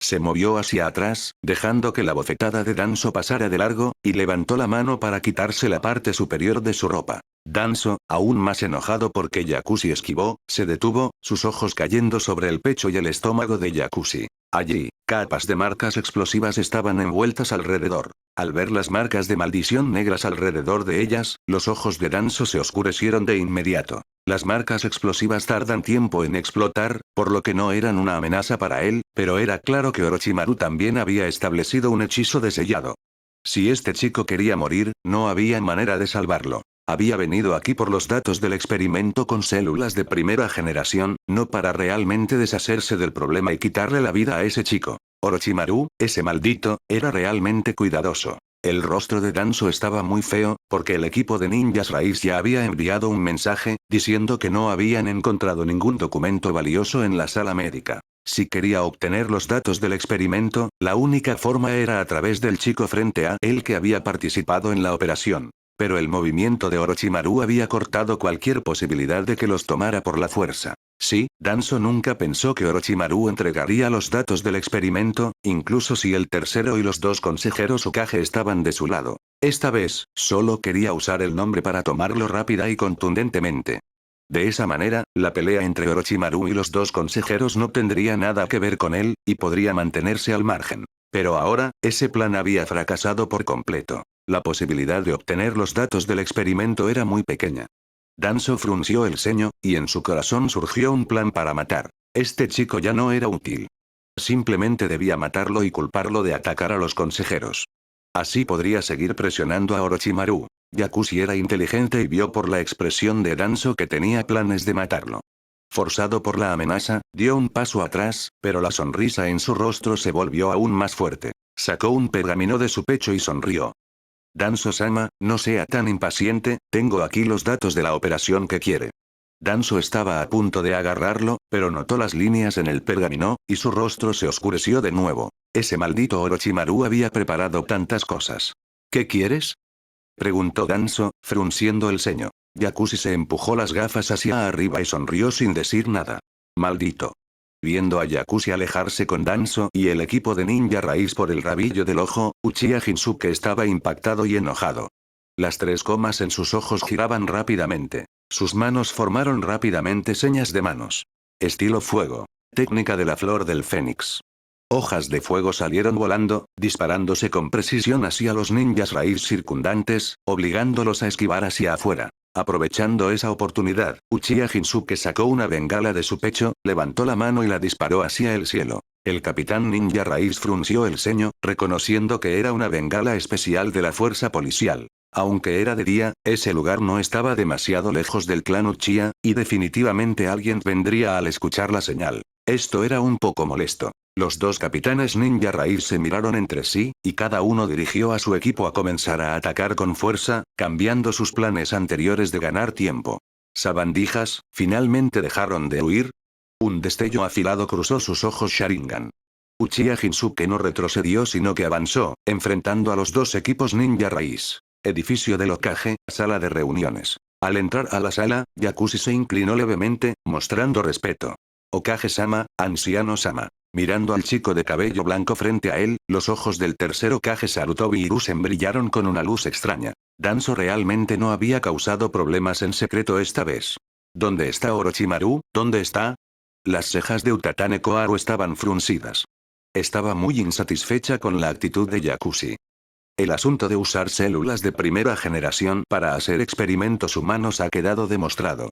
Se movió hacia atrás, dejando que la bofetada de Danzo pasara de largo, y levantó la mano para quitarse la parte superior de su ropa. Danzo, aún más enojado porque Yakushi esquivó, se detuvo, sus ojos cayendo sobre el pecho y el estómago de Yakushi. Allí, capas de marcas explosivas estaban envueltas alrededor. Al ver las marcas de maldición negras alrededor de ellas, los ojos de Danzo se oscurecieron de inmediato. Las marcas explosivas tardan tiempo en explotar, por lo que no eran una amenaza para él, pero era claro que Orochimaru también había establecido un hechizo de sellado. Si este chico quería morir, no había manera de salvarlo. Había venido aquí por los datos del experimento con células de primera generación, no para realmente deshacerse del problema y quitarle la vida a ese chico. Orochimaru, ese maldito, era realmente cuidadoso. El rostro de Danzo estaba muy feo, porque el equipo de ninjas Raiz ya había enviado un mensaje, diciendo que no habían encontrado ningún documento valioso en la sala médica. Si quería obtener los datos del experimento, la única forma era a través del chico frente a él que había participado en la operación. Pero el movimiento de Orochimaru había cortado cualquier posibilidad de que los tomara por la fuerza. Sí, Danzo nunca pensó que Orochimaru entregaría los datos del experimento, incluso si el tercero y los dos consejeros Hokage estaban de su lado. Esta vez, solo quería usar el nombre para tomarlo rápida y contundentemente. De esa manera, la pelea entre Orochimaru y los dos consejeros no tendría nada que ver con él, y podría mantenerse al margen. Pero ahora, ese plan había fracasado por completo. La posibilidad de obtener los datos del experimento era muy pequeña. Danzo frunció el ceño, y en su corazón surgió un plan para matar. Este chico ya no era útil. Simplemente debía matarlo y culparlo de atacar a los consejeros. Así podría seguir presionando a Orochimaru. Yakushi era inteligente y vio por la expresión de Danzo que tenía planes de matarlo. Forzado por la amenaza, dio un paso atrás, pero la sonrisa en su rostro se volvió aún más fuerte. Sacó un pergamino de su pecho y sonrió. Danzo-sama, no sea tan impaciente, tengo aquí los datos de la operación que quiere. Danzo estaba a punto de agarrarlo, pero notó las líneas en el pergamino, y su rostro se oscureció de nuevo. Ese maldito Orochimaru había preparado tantas cosas. ¿Qué quieres? Preguntó Danzo, frunciendo el ceño. Yakushi se empujó las gafas hacia arriba y sonrió sin decir nada. Maldito. Viendo a Yakushi alejarse con Danzo y el equipo de ninja raíz por el rabillo del ojo, Uchiha Shinsuke estaba impactado y enojado. Las tres comas en sus ojos giraban rápidamente. Sus manos formaron rápidamente señas de manos. Estilo fuego. Técnica de la flor del fénix. Hojas de fuego salieron volando, disparándose con precisión hacia los ninjas raíz circundantes, obligándolos a esquivar hacia afuera. Aprovechando esa oportunidad, Uchiha Shinsuke sacó una bengala de su pecho, levantó la mano y la disparó hacia el cielo. El capitán ninja raíz frunció el ceño, reconociendo que era una bengala especial de la fuerza policial. Aunque era de día, ese lugar no estaba demasiado lejos del clan Uchiha, y definitivamente alguien vendría al escuchar la señal. Esto era un poco molesto. Los dos capitanes ninja raíz se miraron entre sí, y cada uno dirigió a su equipo a comenzar a atacar con fuerza, cambiando sus planes anteriores de ganar tiempo. ¿Sabandijas, finalmente dejaron de huir? Un destello afilado cruzó sus ojos Sharingan. Uchiha Shinsuke no retrocedió sino que avanzó, enfrentando a los dos equipos ninja raíz. Edificio del Hokage, sala de reuniones. Al entrar a la sala, Yakushi se inclinó levemente, mostrando respeto. Hokage-sama, anciano-sama. Mirando al chico de cabello blanco frente a él, los ojos del tercer Hokage Sarutobi Hiruzen brillaron con una luz extraña. Danzo realmente no había causado problemas en secreto esta vez. ¿Dónde está Orochimaru? ¿Dónde está? Las cejas de Utatane Koharu estaban fruncidas. Estaba muy insatisfecha con la actitud de Yakushi. El asunto de usar células de primera generación para hacer experimentos humanos ha quedado demostrado.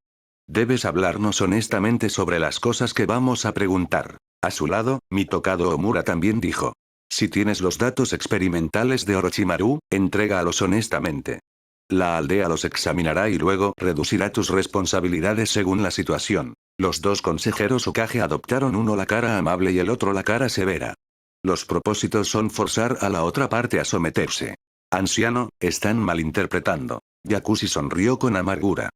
Debes hablarnos honestamente sobre las cosas que vamos a preguntar. A su lado, mi tocado Omura también dijo. Si tienes los datos experimentales de Orochimaru, entrégalos honestamente. La aldea los examinará y luego reducirá tus responsabilidades según la situación. Los dos consejeros Hokage adoptaron uno la cara amable y el otro la cara severa. Los propósitos son forzar a la otra parte a someterse. Anciano, están malinterpretando. Yakushi sonrió con amargura.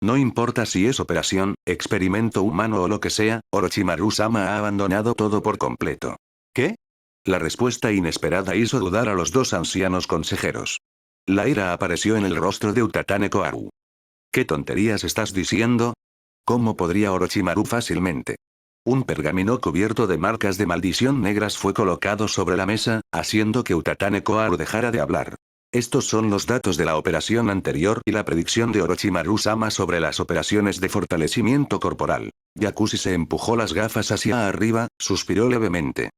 No importa si es operación, experimento humano o lo que sea, Orochimaru-sama ha abandonado todo por completo. ¿Qué? La respuesta inesperada hizo dudar a los dos ancianos consejeros. La ira apareció en el rostro de Utatane Koharu. ¿Qué tonterías estás diciendo? ¿Cómo podría Orochimaru fácilmente? Un pergamino cubierto de marcas de maldición negras fue colocado sobre la mesa, haciendo que Utatane Koharu dejara de hablar. Estos son los datos de la operación anterior y la predicción de Orochimaru-sama sobre las operaciones de fortalecimiento corporal. Yakushi se empujó las gafas hacia arriba, suspiró levemente.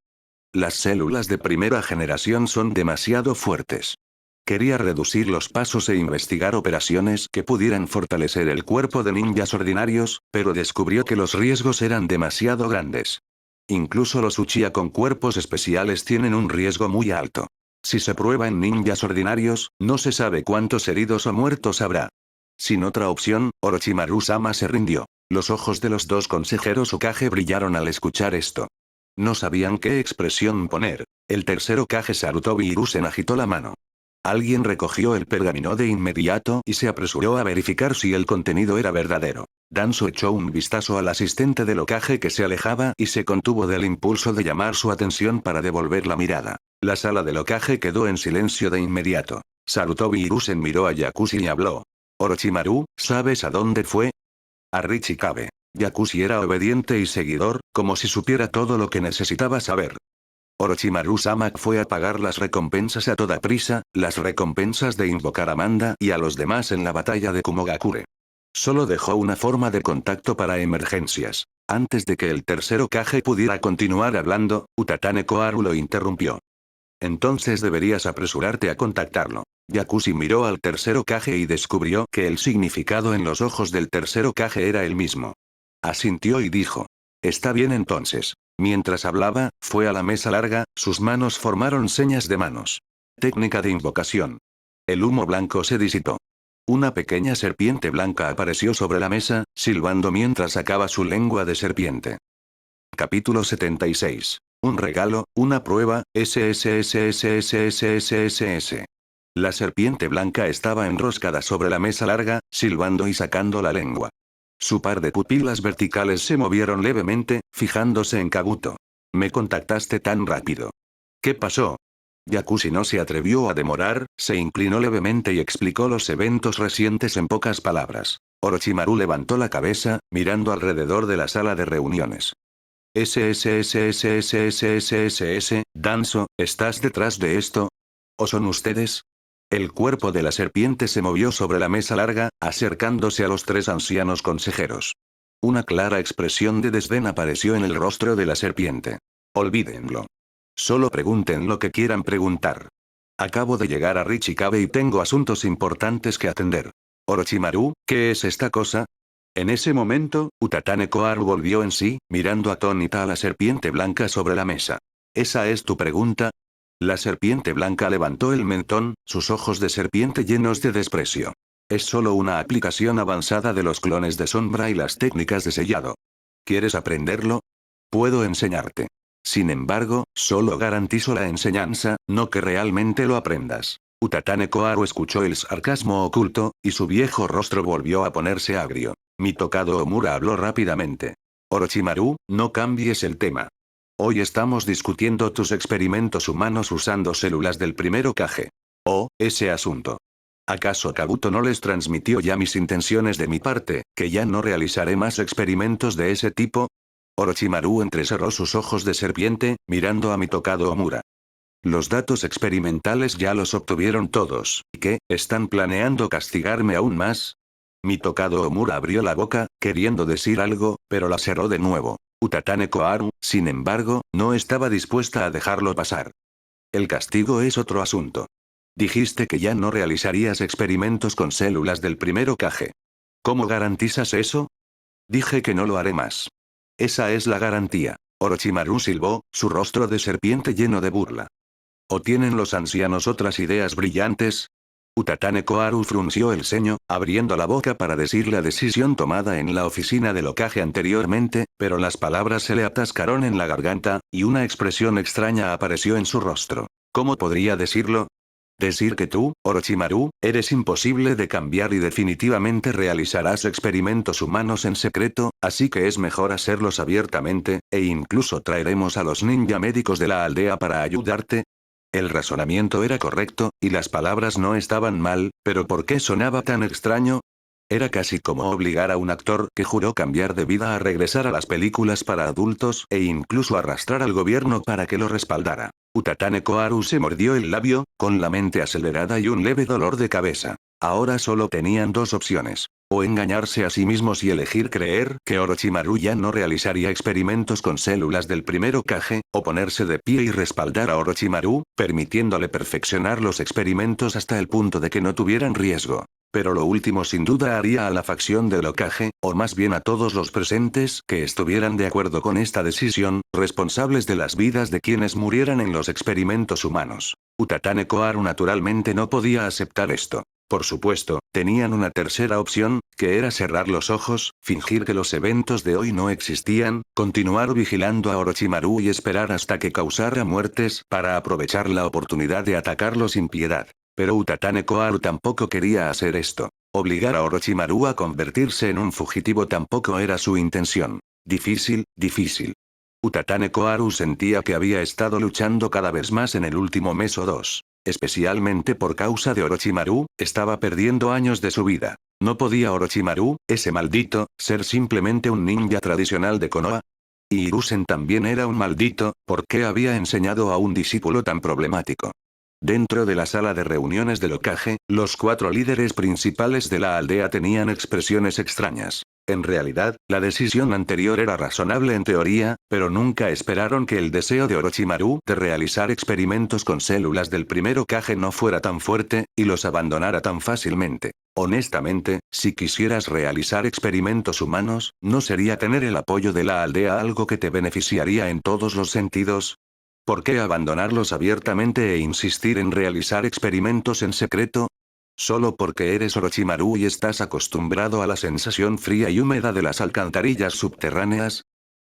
Las células de primera generación son demasiado fuertes. Quería reducir los pasos e investigar operaciones que pudieran fortalecer el cuerpo de ninjas ordinarios, pero descubrió que los riesgos eran demasiado grandes. Incluso los Uchiha con cuerpos especiales tienen un riesgo muy alto. Si se prueba en ninjas ordinarios, no se sabe cuántos heridos o muertos habrá. Sin otra opción, Orochimaru-sama se rindió. Los ojos de los dos consejeros Hokage brillaron al escuchar esto. No sabían qué expresión poner. El tercer Hokage Sarutobi Hiruzen agitó la mano. Alguien recogió el pergamino de inmediato y se apresuró a verificar si el contenido era verdadero. Danzo echó un vistazo al asistente del Hokage que se alejaba y se contuvo del impulso de llamar su atención para devolver la mirada. La sala del Hokage quedó en silencio de inmediato. Sarutobi Hiruzen miró a Yakushi y habló. Orochimaru, ¿sabes a dónde fue? A Richikabe. Yakushi era obediente y seguidor, como si supiera todo lo que necesitaba saber. Orochimaru-sama fue a pagar las recompensas a toda prisa, las recompensas de invocar a Manda y a los demás en la batalla de Kumogakure. Solo dejó una forma de contacto para emergencias. Antes de que el tercer Hokage pudiera continuar hablando, Utatane Koharu lo interrumpió. Entonces deberías apresurarte a contactarlo. Yakushi miró al tercer Hokage y descubrió que el significado en los ojos del tercer Hokage era el mismo. Asintió y dijo. Está bien entonces. Mientras hablaba, fue a la mesa larga, sus manos formaron señas de manos. Técnica de invocación. El humo blanco se disipó. Una pequeña serpiente blanca apareció sobre la mesa, silbando mientras sacaba su lengua de serpiente. Capítulo 76. Un regalo, una prueba, SSSSSSSSS. La serpiente blanca estaba enroscada sobre la mesa larga, silbando y sacando la lengua. Su par de pupilas verticales se movieron levemente, fijándose en Kabuto. Me contactaste tan rápido. ¿Qué pasó? Yakushi no se atrevió a demorar, se inclinó levemente y explicó los eventos recientes en pocas palabras. Orochimaru levantó la cabeza, mirando alrededor de la sala de reuniones. SSSSSSSSS, Danzo, ¿estás detrás de esto? ¿O son ustedes? El cuerpo de la serpiente se movió sobre la mesa larga, acercándose a los tres ancianos consejeros. Una clara expresión de desdén apareció en el rostro de la serpiente. Olvídenlo. Solo pregunten lo que quieran preguntar. Acabo de llegar a Richikabe y tengo asuntos importantes que atender. Orochimaru, ¿qué es esta cosa? En ese momento, Utatane Koharu volvió en sí, mirando atónita a la serpiente blanca sobre la mesa. ¿Esa es tu pregunta? La serpiente blanca levantó el mentón, sus ojos de serpiente llenos de desprecio. Es solo una aplicación avanzada de los clones de sombra y las técnicas de sellado. ¿Quieres aprenderlo? Puedo enseñarte. Sin embargo, solo garantizo la enseñanza, no que realmente lo aprendas. Utatane Koharu escuchó el sarcasmo oculto, y su viejo rostro volvió a ponerse agrio. Mitokado Omura habló rápidamente. Orochimaru, no cambies el tema. Hoy estamos discutiendo tus experimentos humanos usando células del primer Hokage. Oh, ese asunto. ¿Acaso Kabuto no les transmitió ya mis intenciones de mi parte, que ya no realizaré más experimentos de ese tipo? Orochimaru entrecerró sus ojos de serpiente, mirando a Mitokado Omura. Los datos experimentales ya los obtuvieron todos, ¿y qué, están planeando castigarme aún más? Mitokado Omura abrió la boca, queriendo decir algo, pero la cerró de nuevo. Utatane Koharu, sin embargo, no estaba dispuesta a dejarlo pasar. El castigo es otro asunto. Dijiste que ya no realizarías experimentos con células del primer Hokage. ¿Cómo garantizas eso? Dije que no lo haré más. Esa es la garantía. Orochimaru silbó, su rostro de serpiente lleno de burla. ¿O tienen los ancianos otras ideas brillantes? Utatane Koharu frunció el ceño, abriendo la boca para decir la decisión tomada en la oficina del Hokage anteriormente, pero las palabras se le atascaron en la garganta, y una expresión extraña apareció en su rostro. ¿Cómo podría decirlo? Decir que tú, Orochimaru, eres imposible de cambiar y definitivamente realizarás experimentos humanos en secreto, así que es mejor hacerlos abiertamente, e incluso traeremos a los ninja médicos de la aldea para ayudarte. El razonamiento era correcto, y las palabras no estaban mal, pero ¿por qué sonaba tan extraño? Era casi como obligar a un actor que juró cambiar de vida a regresar a las películas para adultos e incluso arrastrar al gobierno para que lo respaldara. Utatane Koharu se mordió el labio, con la mente acelerada y un leve dolor de cabeza. Ahora solo tenían dos opciones. O engañarse a sí mismos y elegir creer que Orochimaru ya no realizaría experimentos con células del primer Hokage, o ponerse de pie y respaldar a Orochimaru, permitiéndole perfeccionar los experimentos hasta el punto de que no tuvieran riesgo. Pero lo último sin duda haría a la facción del Hokage, o más bien a todos los presentes que estuvieran de acuerdo con esta decisión, responsables de las vidas de quienes murieran en los experimentos humanos. Utatane Koharu naturalmente no podía aceptar esto. Por supuesto, tenían una tercera opción, que era cerrar los ojos, fingir que los eventos de hoy no existían, continuar vigilando a Orochimaru y esperar hasta que causara muertes para aprovechar la oportunidad de atacarlo sin piedad. Pero Utatane Koharu tampoco quería hacer esto. Obligar a Orochimaru a convertirse en un fugitivo tampoco era su intención. Difícil, difícil. Utatane Koharu sentía que había estado luchando cada vez más en el último mes o dos. Especialmente por causa de Orochimaru, estaba perdiendo años de su vida. ¿No podía Orochimaru, ese maldito, ser simplemente un ninja tradicional de Konoha? Y Hiruzen también era un maldito, ¿por qué había enseñado a un discípulo tan problemático? Dentro de la sala de reuniones del Hokage, los cuatro líderes principales de la aldea tenían expresiones extrañas. En realidad, la decisión anterior era razonable en teoría, pero nunca esperaron que el deseo de Orochimaru de realizar experimentos con células del primer Hokage no fuera tan fuerte, y los abandonara tan fácilmente. Honestamente, si quisieras realizar experimentos humanos, ¿no sería tener el apoyo de la aldea algo que te beneficiaría en todos los sentidos? ¿Por qué abandonarlos abiertamente e insistir en realizar experimentos en secreto? ¿Solo porque eres Orochimaru y estás acostumbrado a la sensación fría y húmeda de las alcantarillas subterráneas?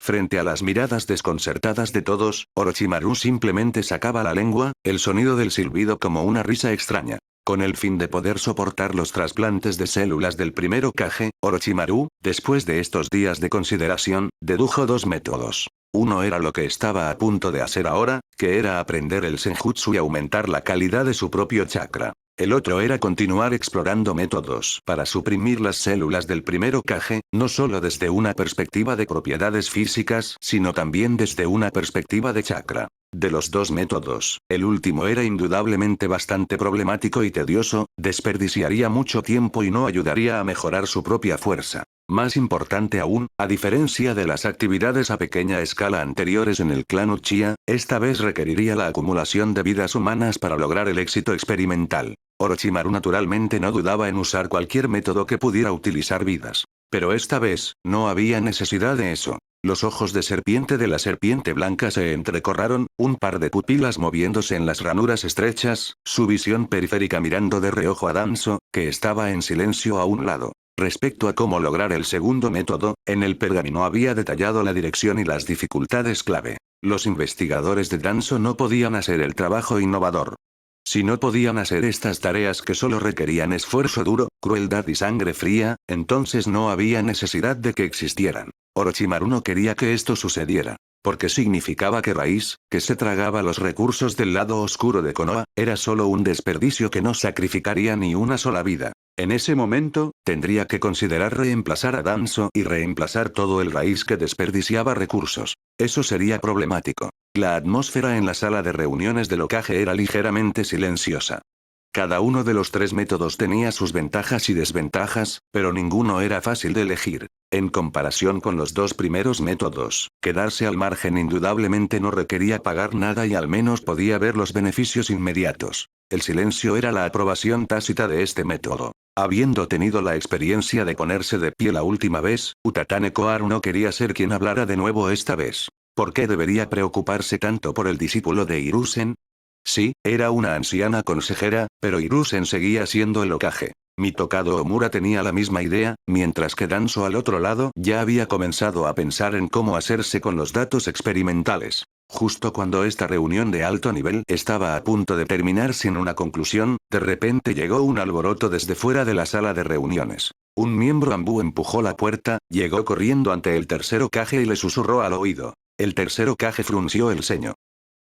Frente a las miradas desconcertadas de todos, Orochimaru simplemente sacaba la lengua, el sonido del silbido como una risa extraña. Con el fin de poder soportar los trasplantes de células del primer Hokage, Orochimaru, después de estos días de consideración, dedujo dos métodos. Uno era lo que estaba a punto de hacer ahora, que era aprender el Senjutsu y aumentar la calidad de su propio chakra. El otro era continuar explorando métodos para suprimir las células del primer Hokage, no solo desde una perspectiva de propiedades físicas, sino también desde una perspectiva de chakra. De los dos métodos, el último era indudablemente bastante problemático y tedioso, desperdiciaría mucho tiempo y no ayudaría a mejorar su propia fuerza. Más importante aún, a diferencia de las actividades a pequeña escala anteriores en el clan Uchiha, esta vez requeriría la acumulación de vidas humanas para lograr el éxito experimental. Orochimaru naturalmente no dudaba en usar cualquier método que pudiera utilizar vidas. Pero esta vez, no había necesidad de eso. Los ojos de serpiente de la serpiente blanca se entrecorraron, un par de pupilas moviéndose en las ranuras estrechas, su visión periférica mirando de reojo a Danzo, que estaba en silencio a un lado. Respecto a cómo lograr el segundo método, en el pergamino había detallado la dirección y las dificultades clave. Los investigadores de Danzo no podían hacer el trabajo innovador. Si no podían hacer estas tareas que solo requerían esfuerzo duro, crueldad y sangre fría, entonces no había necesidad de que existieran. Orochimaru no quería que esto sucediera. Porque significaba que Raíz, que se tragaba los recursos del lado oscuro de Konoha, era solo un desperdicio que no sacrificaría ni una sola vida. En ese momento, tendría que considerar reemplazar a Danzo y reemplazar todo el Raíz que desperdiciaba recursos. Eso sería problemático. La atmósfera en la sala de reuniones del Hokage era ligeramente silenciosa. Cada uno de los tres métodos tenía sus ventajas y desventajas, pero ninguno era fácil de elegir. En comparación con los dos primeros métodos, quedarse al margen indudablemente no requería pagar nada y al menos podía ver los beneficios inmediatos. El silencio era la aprobación tácita de este método. Habiendo tenido la experiencia de ponerse de pie la última vez, Utatane Koharu no quería ser quien hablara de nuevo esta vez. ¿Por qué debería preocuparse tanto por el discípulo de Hiruzen? Sí, era una anciana consejera, pero Hiruzen seguía siendo el Hokage. Mitokado Omura tenía la misma idea, mientras que Danzo al otro lado ya había comenzado a pensar en cómo hacerse con los datos experimentales. Justo cuando esta reunión de alto nivel estaba a punto de terminar sin una conclusión, de repente llegó un alboroto desde fuera de la sala de reuniones. Un miembro Anbu empujó la puerta, llegó corriendo ante el tercer Hokage y le susurró al oído. El tercer Hokage frunció el ceño.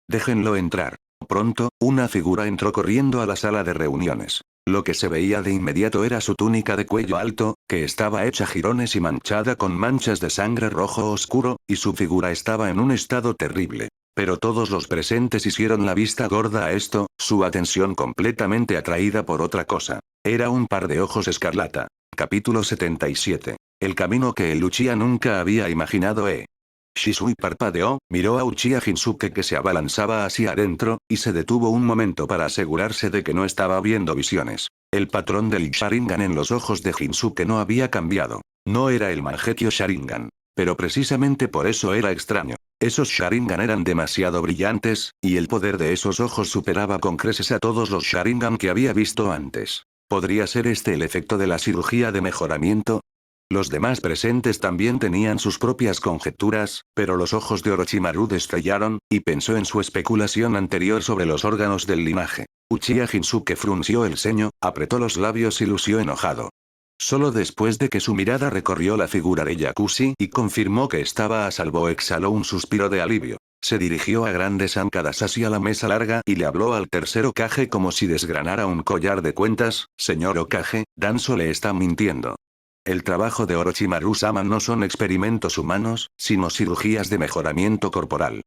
Déjenlo entrar. Pronto, una figura entró corriendo a la sala de reuniones. Lo que se veía de inmediato era su túnica de cuello alto, que estaba hecha jirones y manchada con manchas de sangre rojo oscuro, y su figura estaba en un estado terrible. Pero todos los presentes hicieron la vista gorda a esto, su atención completamente atraída por otra cosa. Era un par de ojos escarlata. Capítulo 77. El camino que el Uchiha nunca había imaginado. Shisui parpadeó, miró a Uchiha Jinsuke que se abalanzaba hacia adentro, y se detuvo un momento para asegurarse de que no estaba viendo visiones. El patrón del Sharingan en los ojos de Jinsuke no había cambiado. No era el Mangekyo Sharingan. Pero precisamente por eso era extraño. Esos Sharingan eran demasiado brillantes, y el poder de esos ojos superaba con creces a todos los Sharingan que había visto antes. ¿Podría ser este el efecto de la cirugía de mejoramiento? Los demás presentes también tenían sus propias conjeturas, pero los ojos de Orochimaru destellaron, y pensó en su especulación anterior sobre los órganos del linaje. Uchiha Jinsuke frunció el ceño, apretó los labios y lució enojado. Solo después de que su mirada recorrió la figura de Yakushi y confirmó que estaba a salvo exhaló un suspiro de alivio. Se dirigió a grandes zancadas hacia la mesa larga y le habló al tercer Hokage como si desgranara un collar de cuentas. Señor Hokage, Danzo le está mintiendo. El trabajo de Orochimaru-sama no son experimentos humanos, sino cirugías de mejoramiento corporal.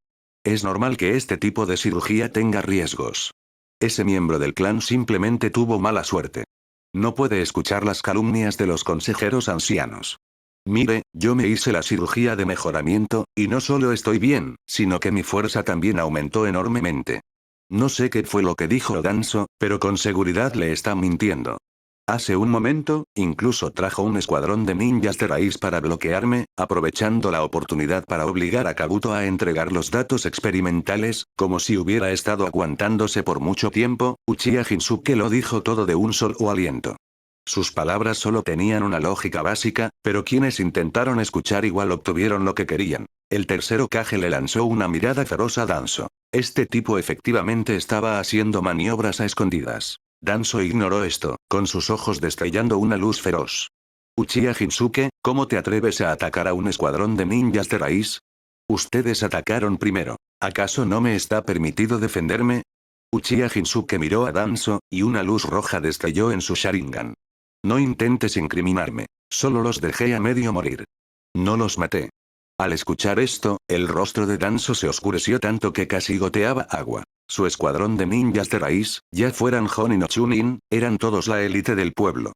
Es normal que este tipo de cirugía tenga riesgos. Ese miembro del clan simplemente tuvo mala suerte. No puede escuchar las calumnias de los consejeros ancianos. Mire, yo me hice la cirugía de mejoramiento, y no solo estoy bien, sino que mi fuerza también aumentó enormemente. No sé qué fue lo que dijo Danzo, pero con seguridad le está mintiendo. Hace un momento, incluso trajo un escuadrón de ninjas de raíz para bloquearme, aprovechando la oportunidad para obligar a Kabuto a entregar los datos experimentales, como si hubiera estado aguantándose por mucho tiempo. Uchiha Jinsuke lo dijo todo de un solo aliento. Sus palabras solo tenían una lógica básica, pero quienes intentaron escuchar igual obtuvieron lo que querían. El tercer Hokage le lanzó una mirada feroz a Danzo. Este tipo efectivamente estaba haciendo maniobras a escondidas. Danzo ignoró esto, con sus ojos destellando una luz feroz. Uchiha Shinsuke, ¿cómo te atreves a atacar a un escuadrón de ninjas de raíz? Ustedes atacaron primero. ¿Acaso no me está permitido defenderme? Uchiha Shinsuke miró a Danzo, y una luz roja destelló en su Sharingan. No intentes incriminarme. Solo los dejé a medio morir. No los maté. Al escuchar esto, el rostro de Danzo se oscureció tanto que casi goteaba agua. Su escuadrón de ninjas de raíz, ya fueran Jonin o Chunin, eran todos la élite del pueblo.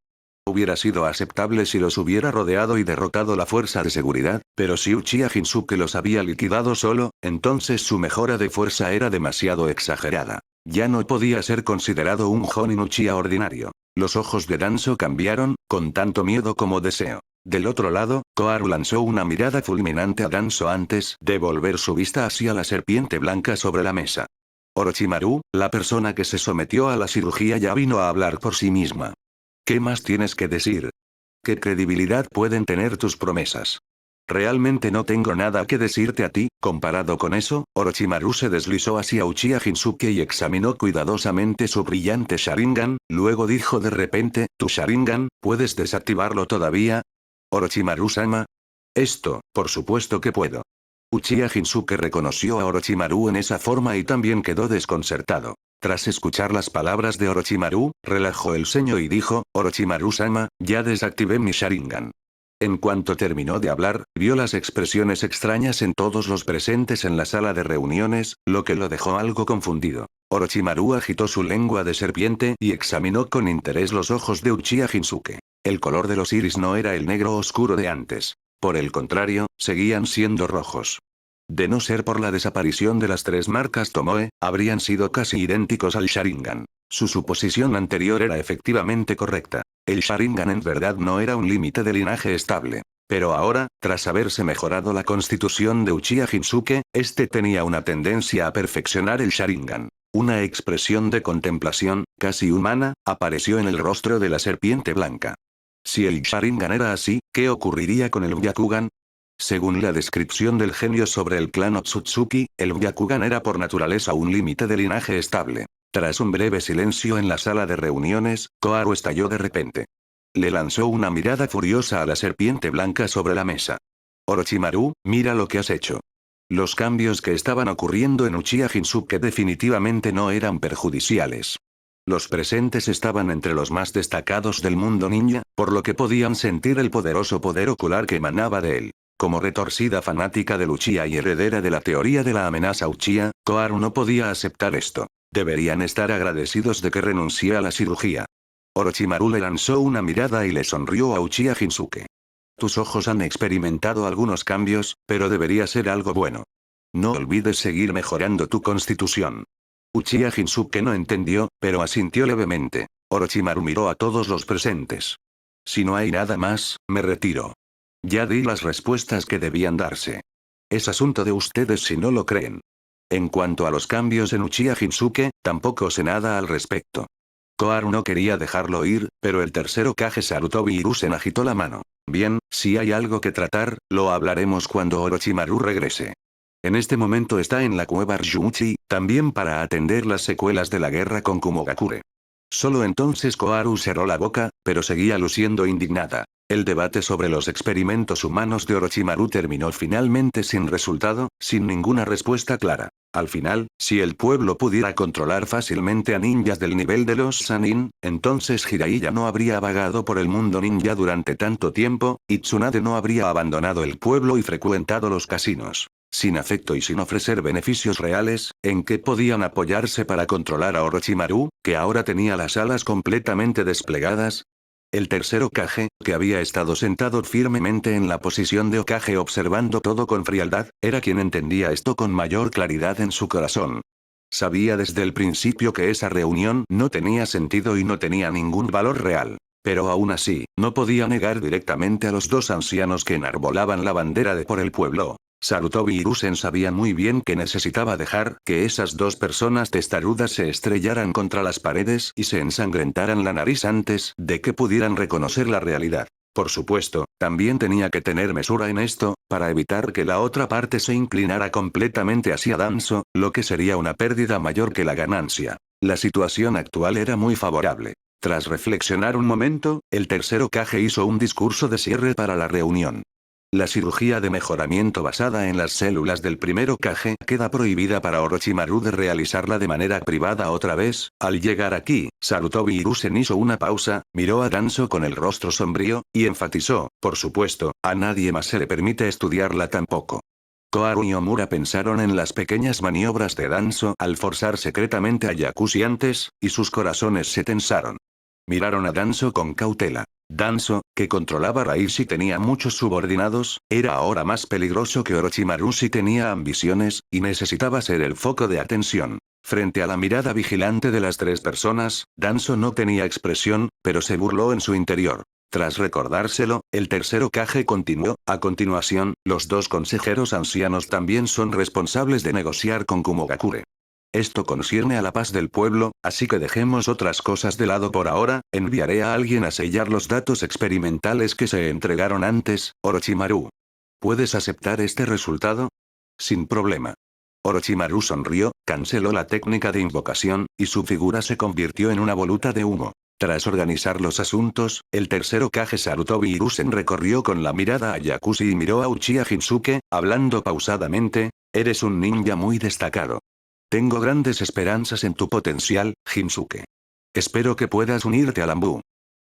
Hubiera sido aceptable si los hubiera rodeado y derrotado la fuerza de seguridad, pero si Uchiha Shinsuke los había liquidado solo, entonces su mejora de fuerza era demasiado exagerada. Ya no podía ser considerado un Jonin Uchiha ordinario. Los ojos de Danzo cambiaron, con tanto miedo como deseo. Del otro lado, Koharu lanzó una mirada fulminante a Danzo antes de volver su vista hacia la serpiente blanca sobre la mesa. Orochimaru, la persona que se sometió a la cirugía ya vino a hablar por sí misma. ¿Qué más tienes que decir? ¿Qué credibilidad pueden tener tus promesas? Realmente no tengo nada que decirte a ti. Comparado con eso, Orochimaru se deslizó hacia Uchiha Shinsuke y examinó cuidadosamente su brillante Sharingan, luego dijo de repente, ¿tu Sharingan, puedes desactivarlo todavía? Orochimaru-sama. Esto, por supuesto que puedo. Uchiha Shinsuke reconoció a Orochimaru en esa forma y también quedó desconcertado. Tras escuchar las palabras de Orochimaru, relajó el ceño y dijo, Orochimaru-sama, ya desactivé mi Sharingan. En cuanto terminó de hablar, vio las expresiones extrañas en todos los presentes en la sala de reuniones, lo que lo dejó algo confundido. Orochimaru agitó su lengua de serpiente y examinó con interés los ojos de Uchiha Shinsuke. El color de los iris no era el negro oscuro de antes. Por el contrario, seguían siendo rojos. De no ser por la desaparición de las 3 marcas Tomoe, habrían sido casi idénticos al Sharingan. Su suposición anterior era efectivamente correcta. El Sharingan en verdad no era un límite de linaje estable. Pero ahora, tras haberse mejorado la constitución de Uchiha Shinsuke, este tenía una tendencia a perfeccionar el Sharingan. Una expresión de contemplación, casi humana, apareció en el rostro de la serpiente blanca. Si el Sharingan era así, ¿qué ocurriría con el Byakugan? Según la descripción del genio sobre el clan Otsutsuki, el Byakugan era por naturaleza un límite de linaje estable. Tras un breve silencio en la sala de reuniones, Koharu estalló de repente. Le lanzó una mirada furiosa a la serpiente blanca sobre la mesa. Orochimaru, mira lo que has hecho. Los cambios que estaban ocurriendo en Uchiha Shinsuke definitivamente no eran perjudiciales. Los presentes estaban entre los más destacados del mundo ninja, por lo que podían sentir el poderoso poder ocular que emanaba de él. Como retorcida fanática del Uchiha y heredera de la teoría de la amenaza Uchiha, Koharu no podía aceptar esto. Deberían estar agradecidos de que renuncie a la cirugía. Orochimaru le lanzó una mirada y le sonrió a Uchiha Shinsuke. Tus ojos han experimentado algunos cambios, pero debería ser algo bueno. No olvides seguir mejorando tu constitución. Uchiha Shinsuke no entendió, pero asintió levemente. Orochimaru miró a todos los presentes. Si no hay nada más, me retiro. Ya di las respuestas que debían darse. Es asunto de ustedes si no lo creen. En cuanto a los cambios en Uchiha Shinsuke, tampoco sé nada al respecto. Koharu no quería dejarlo ir, pero el tercer Hokage Sarutobi Hiruzen agitó la mano. Bien, si hay algo que tratar, lo hablaremos cuando Orochimaru regrese. En este momento está en la cueva Ryuuchi, también para atender las secuelas de la guerra con Kumogakure. Solo entonces Koharu cerró la boca, pero seguía luciendo indignada. El debate sobre los experimentos humanos de Orochimaru terminó finalmente sin resultado, sin ninguna respuesta clara. Al final, si el pueblo pudiera controlar fácilmente a ninjas del nivel de los Sannin, entonces Jiraiya no habría vagado por el mundo ninja durante tanto tiempo, y Tsunade no habría abandonado el pueblo y frecuentado los casinos. Sin afecto y sin ofrecer beneficios reales, ¿en qué podían apoyarse para controlar a Orochimaru, que ahora tenía las alas completamente desplegadas? El tercer Hokage, que había estado sentado firmemente en la posición de Hokage observando todo con frialdad, era quien entendía esto con mayor claridad en su corazón. Sabía desde el principio que esa reunión no tenía sentido y no tenía ningún valor real. Pero aún así, no podía negar directamente a los 2 ancianos que enarbolaban la bandera de por el pueblo. Sarutobi y Hiruzen sabían muy bien que necesitaba dejar que esas 2 personas testarudas se estrellaran contra las paredes y se ensangrentaran la nariz antes de que pudieran reconocer la realidad. Por supuesto, también tenía que tener mesura en esto, para evitar que la otra parte se inclinara completamente hacia Danzo, lo que sería una pérdida mayor que la ganancia. La situación actual era muy favorable. Tras reflexionar un momento, el tercer Hokage hizo un discurso de cierre para la reunión. La cirugía de mejoramiento basada en las células del primer Hokage queda prohibida para Orochimaru de realizarla de manera privada otra vez. Al llegar aquí, Sarutobi Hiruzen hizo una pausa, miró a Danzo con el rostro sombrío, y enfatizó, por supuesto, a nadie más se le permite estudiarla tampoco. Koharu y Omura pensaron en las pequeñas maniobras de Danzo al forzar secretamente a Yakushi antes, y sus corazones se tensaron. Miraron a Danzo con cautela. Danzo, que controlaba raíz y tenía muchos subordinados, era ahora más peligroso que Orochimaru si tenía ambiciones, y necesitaba ser el foco de atención. Frente a la mirada vigilante de las tres personas, Danzo no tenía expresión, pero se burló en su interior. Tras recordárselo, el tercer Hokage continuó, a continuación, los dos consejeros ancianos también son responsables de negociar con Kumogakure. Esto concierne a la paz del pueblo, así que dejemos otras cosas de lado por ahora, enviaré a alguien a sellar los datos experimentales que se entregaron antes, Orochimaru. ¿Puedes aceptar este resultado? Sin problema. Orochimaru sonrió, canceló la técnica de invocación, y su figura se convirtió en una voluta de humo. Tras organizar los asuntos, el tercer Hokage Sarutobi Hiruzen recorrió con la mirada a Yakushi y miró a Uchiha Jinsuke, hablando pausadamente, eres un ninja muy destacado. Tengo grandes esperanzas en tu potencial, Jinsuke. Espero que puedas unirte al Anbu.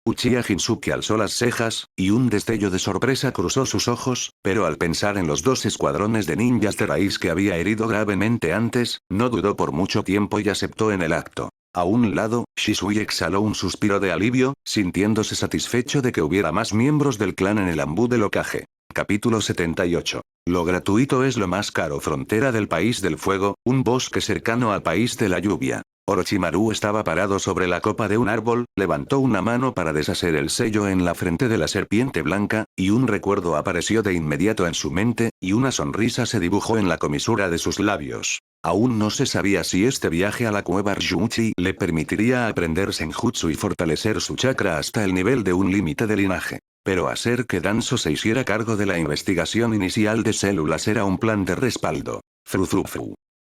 Uchiha Jinsuke alzó las cejas, y un destello de sorpresa cruzó sus ojos, pero al pensar en los dos escuadrones de ninjas de raíz que había herido gravemente antes, no dudó por mucho tiempo y aceptó en el acto. A un lado, Shisui exhaló un suspiro de alivio, sintiéndose satisfecho de que hubiera más miembros del clan en el Anbu del Hokage. Capítulo 78. Lo gratuito es lo más caro. Frontera del País del Fuego, un bosque cercano al País de la Lluvia. Orochimaru estaba parado sobre la copa de un árbol, levantó una mano para deshacer el sello en la frente de la serpiente blanca, y un recuerdo apareció de inmediato en su mente, y una sonrisa se dibujó en la comisura de sus labios. Aún no se sabía si este viaje a la cueva Ryuchi le permitiría aprender Senjutsu y fortalecer su chakra hasta el nivel de un límite de linaje. Pero hacer que Danzo se hiciera cargo de la investigación inicial de células era un plan de respaldo. Frufrufu.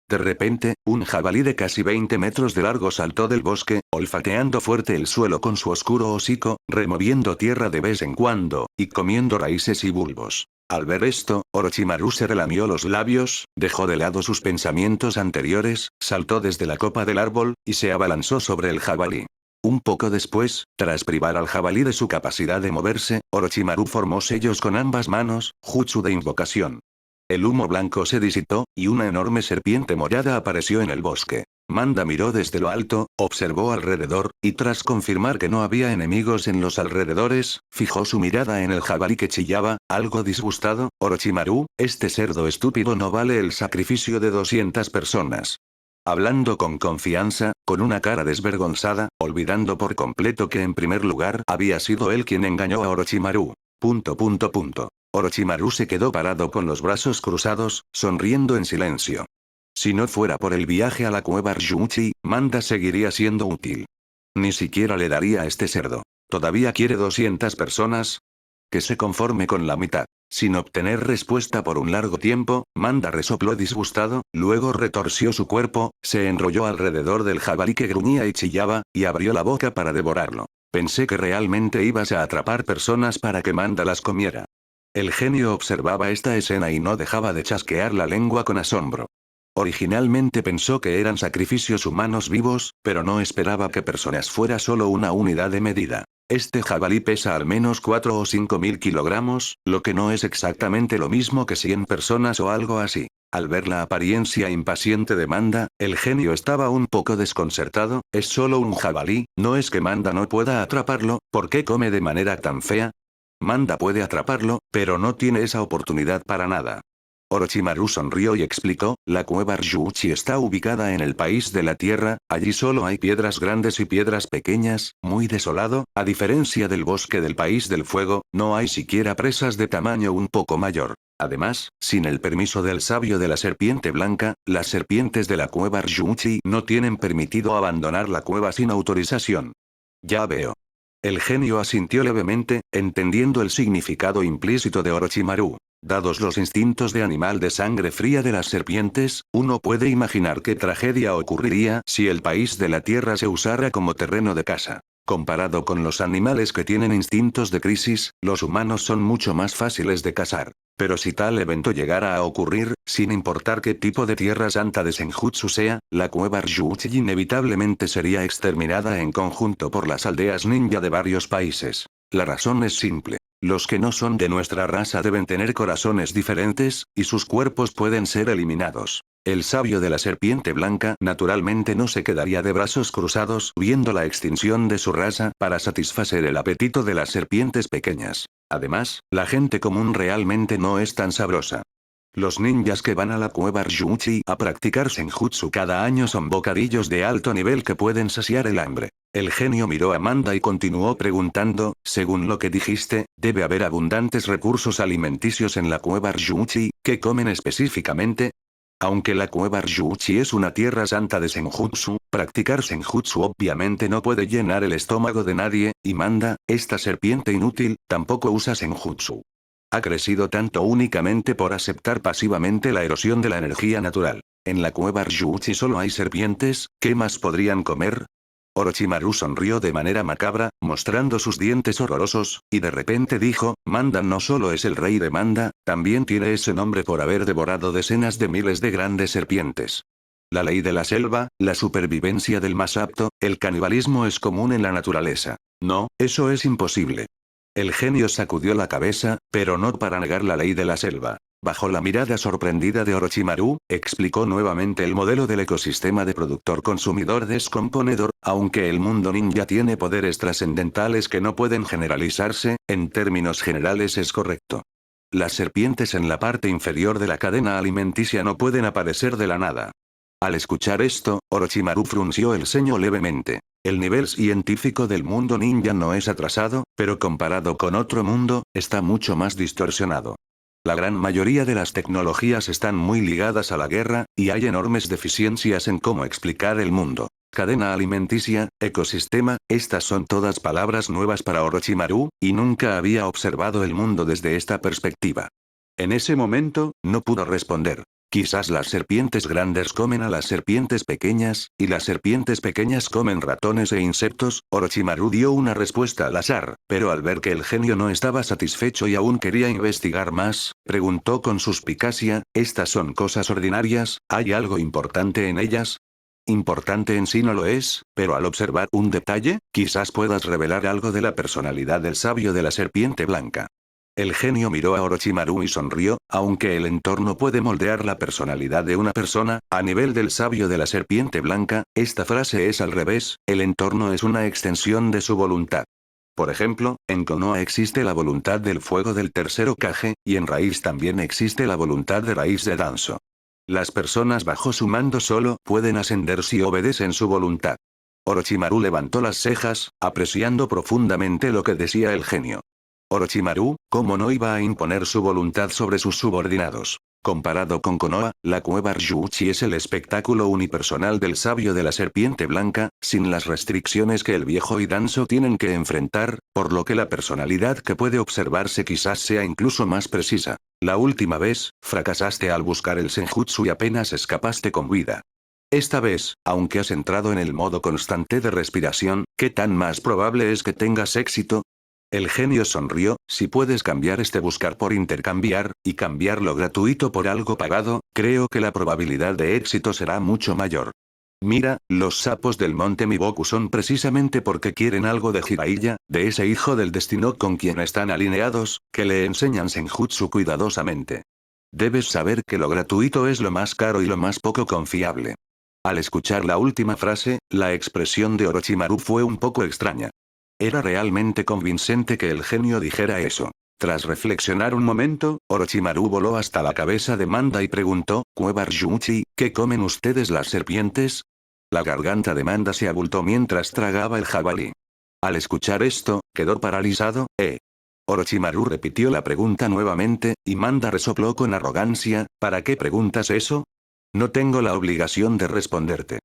De repente, un jabalí de casi 20 metros de largo saltó del bosque, olfateando fuerte el suelo con su oscuro hocico, removiendo tierra de vez en cuando, y comiendo raíces y bulbos. Al ver esto, Orochimaru se relamió los labios, dejó de lado sus pensamientos anteriores, saltó desde la copa del árbol, y se abalanzó sobre el jabalí. Un poco después, tras privar al jabalí de su capacidad de moverse, Orochimaru formó sellos con ambas manos, jutsu de invocación. El humo blanco se disipó, y una enorme serpiente morada apareció en el bosque. Manda miró desde lo alto, observó alrededor, y tras confirmar que no había enemigos en los alrededores, fijó su mirada en el jabalí que chillaba, algo disgustado, Orochimaru, este cerdo estúpido no vale el sacrificio de 200 personas. Hablando con confianza, con una cara desvergonzada, olvidando por completo que en primer lugar había sido él quien engañó a Orochimaru. Orochimaru se quedó parado con los brazos cruzados, sonriendo en silencio. Si no fuera por el viaje a la cueva Ryuchi, Manda seguiría siendo útil. Ni siquiera le daría a este cerdo. ¿Todavía quiere 200 personas? Que se conforme con la mitad. Sin obtener respuesta por un largo tiempo, Manda resopló disgustado, luego retorció su cuerpo, se enrolló alrededor del jabalí que gruñía y chillaba, y abrió la boca para devorarlo. Pensé que realmente ibas a atrapar personas para que Manda las comiera. El genio observaba esta escena y no dejaba de chasquear la lengua con asombro. Originalmente pensó que eran sacrificios humanos vivos, pero no esperaba que personas fuera solo una unidad de medida. Este jabalí pesa al menos 4 o 5 mil kilogramos, lo que no es exactamente lo mismo que 100 personas o algo así. Al ver la apariencia impaciente de Manda, el genio estaba un poco desconcertado, es solo un jabalí, no es que Manda no pueda atraparlo, ¿por qué come de manera tan fea? Manda puede atraparlo, pero no tiene esa oportunidad para nada. Orochimaru sonrió y explicó, la cueva Ryuchi está ubicada en el país de la tierra, allí solo hay piedras grandes y piedras pequeñas, muy desolado, a diferencia del bosque del país del fuego, no hay siquiera presas de tamaño un poco mayor. Además, sin el permiso del sabio de la serpiente blanca, las serpientes de la cueva Ryuchi no tienen permitido abandonar la cueva sin autorización. Ya veo. El genio asintió levemente, entendiendo el significado implícito de Orochimaru. Dados los instintos de animal de sangre fría de las serpientes, uno puede imaginar qué tragedia ocurriría si el país de la Tierra se usara como terreno de caza. Comparado con los animales que tienen instintos de crisis, los humanos son mucho más fáciles de cazar. Pero si tal evento llegara a ocurrir, sin importar qué tipo de tierra santa de Senjutsu sea, la cueva Ryuchi inevitablemente sería exterminada en conjunto por las aldeas ninja de varios países. La razón es simple. Los que no son de nuestra raza deben tener corazones diferentes, y sus cuerpos pueden ser eliminados. El sabio de la serpiente blanca naturalmente no se quedaría de brazos cruzados viendo la extinción de su raza para satisfacer el apetito de las serpientes pequeñas. Además, la gente común realmente no es tan sabrosa. Los ninjas que van a la cueva Ryuchi a practicar Senjutsu cada año son bocadillos de alto nivel que pueden saciar el hambre. El genio miró a Amanda y continuó preguntando, según lo que dijiste, debe haber abundantes recursos alimenticios en la cueva Ryuchi, ¿qué comen específicamente? Aunque la cueva Ryuchi es una tierra santa de Senjutsu, practicar Senjutsu obviamente no puede llenar el estómago de nadie, y Manda, esta serpiente inútil, tampoco usa Senjutsu. Ha crecido tanto únicamente por aceptar pasivamente la erosión de la energía natural. En la cueva Ryuchi solo hay serpientes, ¿qué más podrían comer? Orochimaru sonrió de manera macabra, mostrando sus dientes horrorosos, y de repente dijo, Manda no solo es el rey de Manda, también tiene ese nombre por haber devorado decenas de miles de grandes serpientes. La ley de la selva, la supervivencia del más apto, el canibalismo es común en la naturaleza. No, eso es imposible. El genio sacudió la cabeza, pero no para negar la ley de la selva. Bajo la mirada sorprendida de Orochimaru, explicó nuevamente el modelo del ecosistema de productor-consumidor-descomponedor, aunque el mundo ninja tiene poderes trascendentales que no pueden generalizarse, en términos generales es correcto. Las serpientes en la parte inferior de la cadena alimenticia no pueden aparecer de la nada. Al escuchar esto, Orochimaru frunció el ceño levemente. El nivel científico del mundo ninja no es atrasado, pero comparado con otro mundo, está mucho más distorsionado. La gran mayoría de las tecnologías están muy ligadas a la guerra, y hay enormes deficiencias en cómo explicar el mundo. Cadena alimenticia, ecosistema, estas son todas palabras nuevas para Orochimaru, y nunca había observado el mundo desde esta perspectiva. En ese momento, no pudo responder. Quizás las serpientes grandes comen a las serpientes pequeñas, y las serpientes pequeñas comen ratones e insectos. Orochimaru dio una respuesta al azar, pero al ver que el genio no estaba satisfecho y aún quería investigar más, preguntó con suspicacia, ¿estas son cosas ordinarias? ¿Hay algo importante en ellas? Importante en sí no lo es, pero al observar un detalle, quizás puedas revelar algo de la personalidad del sabio de la serpiente blanca. El genio miró a Orochimaru y sonrió, aunque el entorno puede moldear la personalidad de una persona, a nivel del sabio de la serpiente blanca, esta frase es al revés, el entorno es una extensión de su voluntad. Por ejemplo, en Konoha existe la voluntad del fuego del tercer Hokage, y en Raíz también existe la voluntad de raíz de Danzo. Las personas bajo su mando solo pueden ascender si obedecen su voluntad. Orochimaru levantó las cejas, apreciando profundamente lo que decía el genio. Orochimaru, ¿cómo no iba a imponer su voluntad sobre sus subordinados? Comparado con Konoha, la cueva Ryuchi es el espectáculo unipersonal del sabio de la serpiente blanca, sin las restricciones que el viejo y Danzo tienen que enfrentar, por lo que la personalidad que puede observarse quizás sea incluso más precisa. La última vez, fracasaste al buscar el Senjutsu y apenas escapaste con vida. Esta vez, aunque has entrado en el modo constante de respiración, ¿qué tan más probable es que tengas éxito? El genio sonrió, si puedes cambiar este buscar por intercambiar, y cambiar lo gratuito por algo pagado, creo que la probabilidad de éxito será mucho mayor. Mira, los sapos del monte Miboku son precisamente porque quieren algo de Jiraiya, de ese hijo del destino con quien están alineados, que le enseñan Senjutsu cuidadosamente. Debes saber que lo gratuito es lo más caro y lo más poco confiable. Al escuchar la última frase, la expresión de Orochimaru fue un poco extraña. Era realmente convincente que el genio dijera eso. Tras reflexionar un momento, Orochimaru voló hasta la cabeza de Manda y preguntó, «Cueva Ryuchi, ¿qué comen ustedes las serpientes?» La garganta de Manda se abultó mientras tragaba el jabalí. Al escuchar esto, quedó paralizado, Orochimaru repitió la pregunta nuevamente, y Manda resopló con arrogancia, ¿para qué preguntas eso? No tengo la obligación de responderte.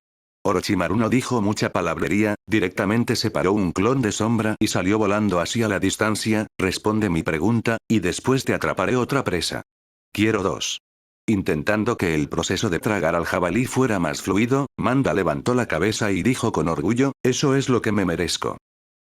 Orochimaru no dijo mucha palabrería, directamente separó un clon de sombra y salió volando hacia la distancia. Responde mi pregunta, y después te atraparé otra presa. Quiero dos. Intentando que el proceso de tragar al jabalí fuera más fluido, Manda levantó la cabeza y dijo con orgullo, eso es lo que me merezco.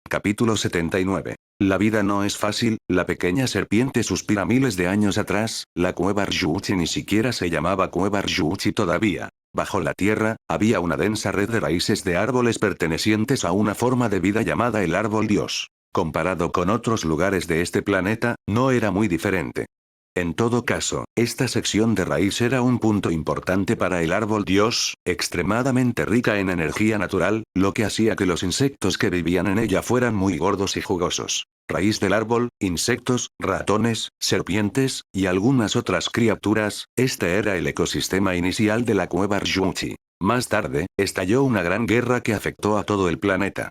Capítulo 79. La vida no es fácil, la pequeña serpiente suspira miles de años atrás, la cueva Ryuchi ni siquiera se llamaba cueva Ryuchi todavía. Bajo la tierra, había una densa red de raíces de árboles pertenecientes a una forma de vida llamada el árbol dios. Comparado con otros lugares de este planeta, no era muy diferente. En todo caso, esta sección de raíz era un punto importante para el árbol dios, extremadamente rica en energía natural, lo que hacía que los insectos que vivían en ella fueran muy gordos y jugosos. Raíz del árbol, insectos, ratones, serpientes, y algunas otras criaturas, este era el ecosistema inicial de la cueva Ryuchi. Más tarde, estalló una gran guerra que afectó a todo el planeta.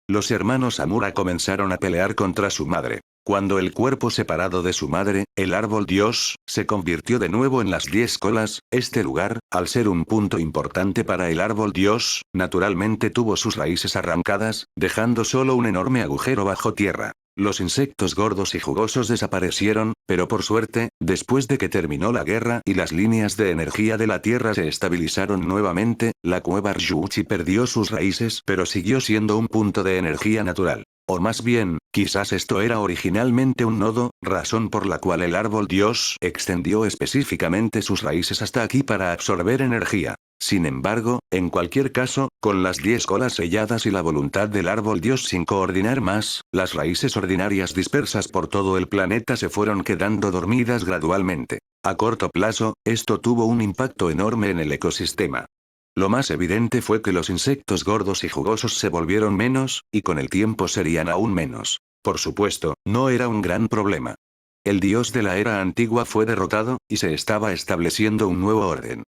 Los hermanos Amura comenzaron a pelear contra su madre. Cuando el cuerpo separado de su madre, el árbol dios, se convirtió de nuevo en las 10 colas, este lugar, al ser un punto importante para el árbol dios, naturalmente tuvo sus raíces arrancadas, dejando solo un enorme agujero bajo tierra. Los insectos gordos y jugosos desaparecieron, pero por suerte, después de que terminó la guerra y las líneas de energía de la Tierra se estabilizaron nuevamente, la cueva Ryuchi perdió sus raíces pero siguió siendo un punto de energía natural. O más bien, quizás esto era originalmente un nodo, razón por la cual el árbol dios extendió específicamente sus raíces hasta aquí para absorber energía. Sin embargo, en cualquier caso, con las 10 colas selladas y la voluntad del árbol dios sin coordinar más, las raíces ordinarias dispersas por todo el planeta se fueron quedando dormidas gradualmente. A corto plazo, esto tuvo un impacto enorme en el ecosistema. Lo más evidente fue que los insectos gordos y jugosos se volvieron menos, y con el tiempo serían aún menos. Por supuesto, no era un gran problema. El dios de la era antigua fue derrotado, y se estaba estableciendo un nuevo orden.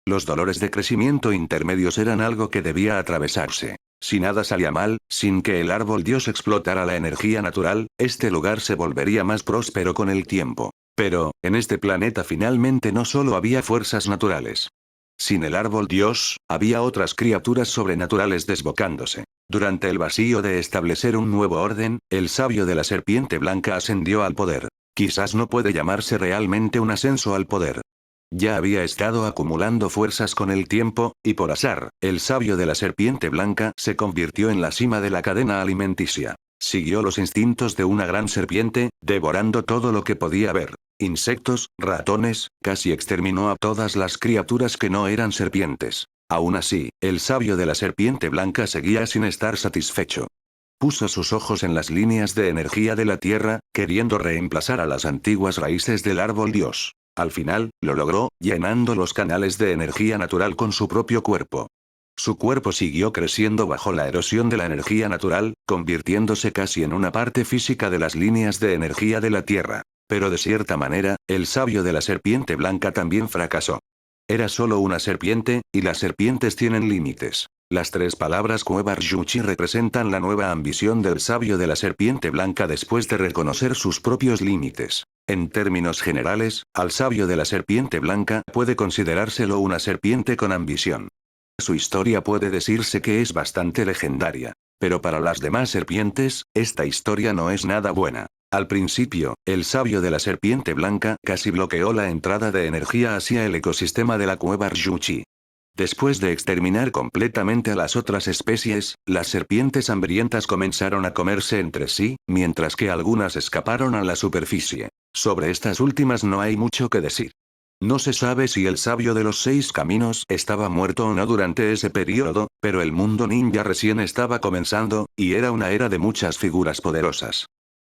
Los dolores de crecimiento intermedios eran algo que debía atravesarse. Si nada salía mal, sin que el árbol dios explotara la energía natural, este lugar se volvería más próspero con el tiempo. Pero, en este planeta finalmente no solo había fuerzas naturales. Sin el árbol dios, había otras criaturas sobrenaturales desbocándose. Durante el vacío de establecer un nuevo orden, el sabio de la serpiente blanca ascendió al poder. Quizás no puede llamarse realmente un ascenso al poder. Ya había estado acumulando fuerzas con el tiempo, y por azar, el sabio de la serpiente blanca se convirtió en la cima de la cadena alimenticia. Siguió los instintos de una gran serpiente, devorando todo lo que podía ver. Insectos, ratones, casi exterminó a todas las criaturas que no eran serpientes. Aún así, el sabio de la serpiente blanca seguía sin estar satisfecho. Puso sus ojos en las líneas de energía de la tierra, queriendo reemplazar a las antiguas raíces del árbol dios. Al final, lo logró, llenando los canales de energía natural con su propio cuerpo. Su cuerpo siguió creciendo bajo la erosión de la energía natural, convirtiéndose casi en una parte física de las líneas de energía de la Tierra. Pero de cierta manera, el sabio de la serpiente blanca también fracasó. Era solo una serpiente, y las serpientes tienen límites. Las 3 palabras cueva Ryuchi representan la nueva ambición del sabio de la serpiente blanca después de reconocer sus propios límites. En términos generales, al sabio de la serpiente blanca puede considerárselo una serpiente con ambición. Su historia puede decirse que es bastante legendaria. Pero para las demás serpientes, esta historia no es nada buena. Al principio, el sabio de la serpiente blanca casi bloqueó la entrada de energía hacia el ecosistema de la cueva Ryuchi. Después de exterminar completamente a las otras especies, las serpientes hambrientas comenzaron a comerse entre sí, mientras que algunas escaparon a la superficie. Sobre estas últimas no hay mucho que decir. No se sabe si el sabio de los 6 caminos estaba muerto o no durante ese periodo, pero el mundo ninja recién estaba comenzando, y era una era de muchas figuras poderosas.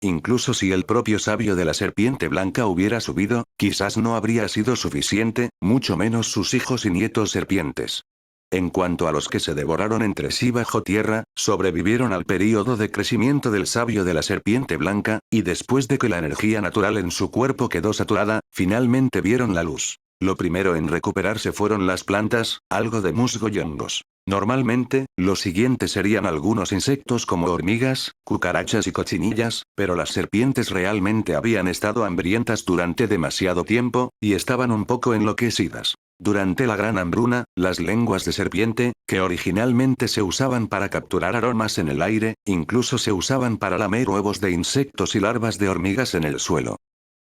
Incluso si el propio sabio de la serpiente blanca hubiera subido, quizás no habría sido suficiente, mucho menos sus hijos y nietos serpientes. En cuanto a los que se devoraron entre sí bajo tierra, sobrevivieron al período de crecimiento del sabio de la serpiente blanca, y después de que la energía natural en su cuerpo quedó saturada, finalmente vieron la luz. Lo primero en recuperarse fueron las plantas, algo de musgo y hongos. Normalmente, lo siguiente serían algunos insectos como hormigas, cucarachas y cochinillas, pero las serpientes realmente habían estado hambrientas durante demasiado tiempo, y estaban un poco enloquecidas. Durante la Gran Hambruna, las lenguas de serpiente, que originalmente se usaban para capturar aromas en el aire, incluso se usaban para lamer huevos de insectos y larvas de hormigas en el suelo.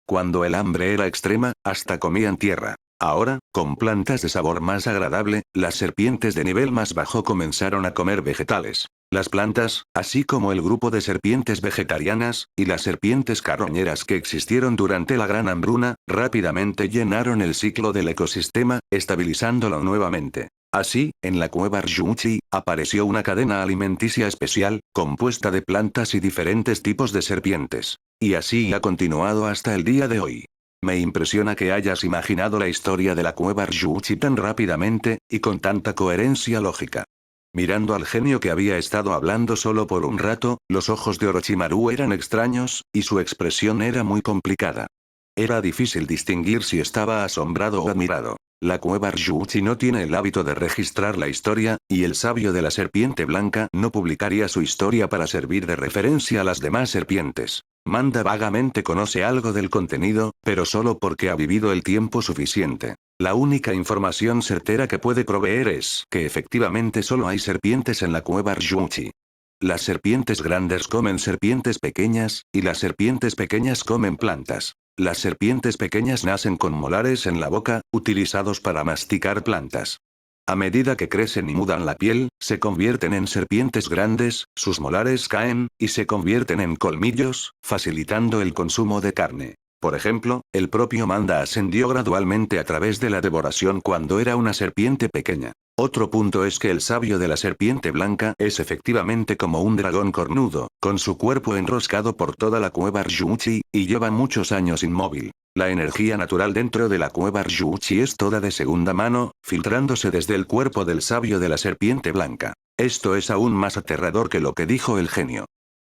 Cuando el hambre era extrema, hasta comían tierra. Ahora, con plantas de sabor más agradable, las serpientes de nivel más bajo comenzaron a comer vegetales. Las plantas, así como el grupo de serpientes vegetarianas, y las serpientes carroñeras que existieron durante la Gran Hambruna, rápidamente llenaron el ciclo del ecosistema, estabilizándolo nuevamente. Así, en la cueva Ryuchi, apareció una cadena alimenticia especial, compuesta de plantas y diferentes tipos de serpientes. Y así ha continuado hasta el día de hoy. Me impresiona que hayas imaginado la historia de la cueva Ryuchi tan rápidamente, y con tanta coherencia lógica. Mirando al genio que había estado hablando solo por un rato, los ojos de Orochimaru eran extraños, y su expresión era muy complicada. Era difícil distinguir si estaba asombrado o admirado. La cueva Ryuchi no tiene el hábito de registrar la historia, y el sabio de la serpiente blanca no publicaría su historia para servir de referencia a las demás serpientes. Manda vagamente conoce algo del contenido, pero solo porque ha vivido el tiempo suficiente. La única información certera que puede proveer es que efectivamente solo hay serpientes en la cueva Ryuchi. Las serpientes grandes comen serpientes pequeñas, y las serpientes pequeñas comen plantas. Las serpientes pequeñas nacen con molares en la boca, utilizados para masticar plantas. A medida que crecen y mudan la piel, se convierten en serpientes grandes, sus molares caen, y se convierten en colmillos, facilitando el consumo de carne. Por ejemplo, el propio Manda ascendió gradualmente a través de la devoración cuando era una serpiente pequeña. Otro punto es que el sabio de la serpiente blanca es efectivamente como un dragón cornudo, con su cuerpo enroscado por toda la cueva Ryuchi, y lleva muchos años inmóvil. La energía natural dentro de la cueva Ryuchi es toda de segunda mano, filtrándose desde el cuerpo del sabio de la serpiente blanca. Esto es aún más aterrador que lo que dijo el genio.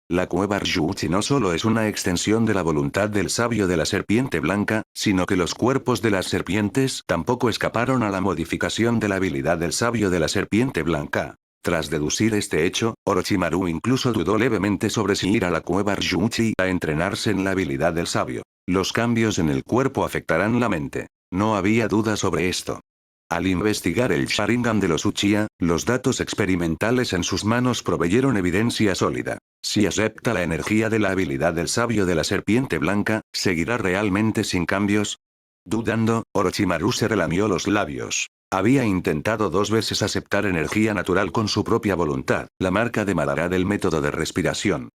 La cueva Ryuchi no solo es una extensión de la voluntad del sabio de la serpiente blanca, sino que los cuerpos de las serpientes tampoco escaparon a la modificación de la habilidad del sabio de la serpiente blanca. Tras deducir este hecho, Orochimaru incluso dudó levemente sobre si ir a la cueva Ryuchi a entrenarse en la habilidad del sabio. Los cambios en el cuerpo afectarán la mente. No había duda sobre esto. Al investigar el Sharingan de los Uchiha, los datos experimentales en sus manos proveyeron evidencia sólida. Si acepta la energía de la habilidad del sabio de la serpiente blanca, ¿seguirá realmente sin cambios? Dudando, Orochimaru se relamió los labios. Había intentado 2 veces aceptar energía natural con su propia voluntad, la marca de Madara del método de respiración.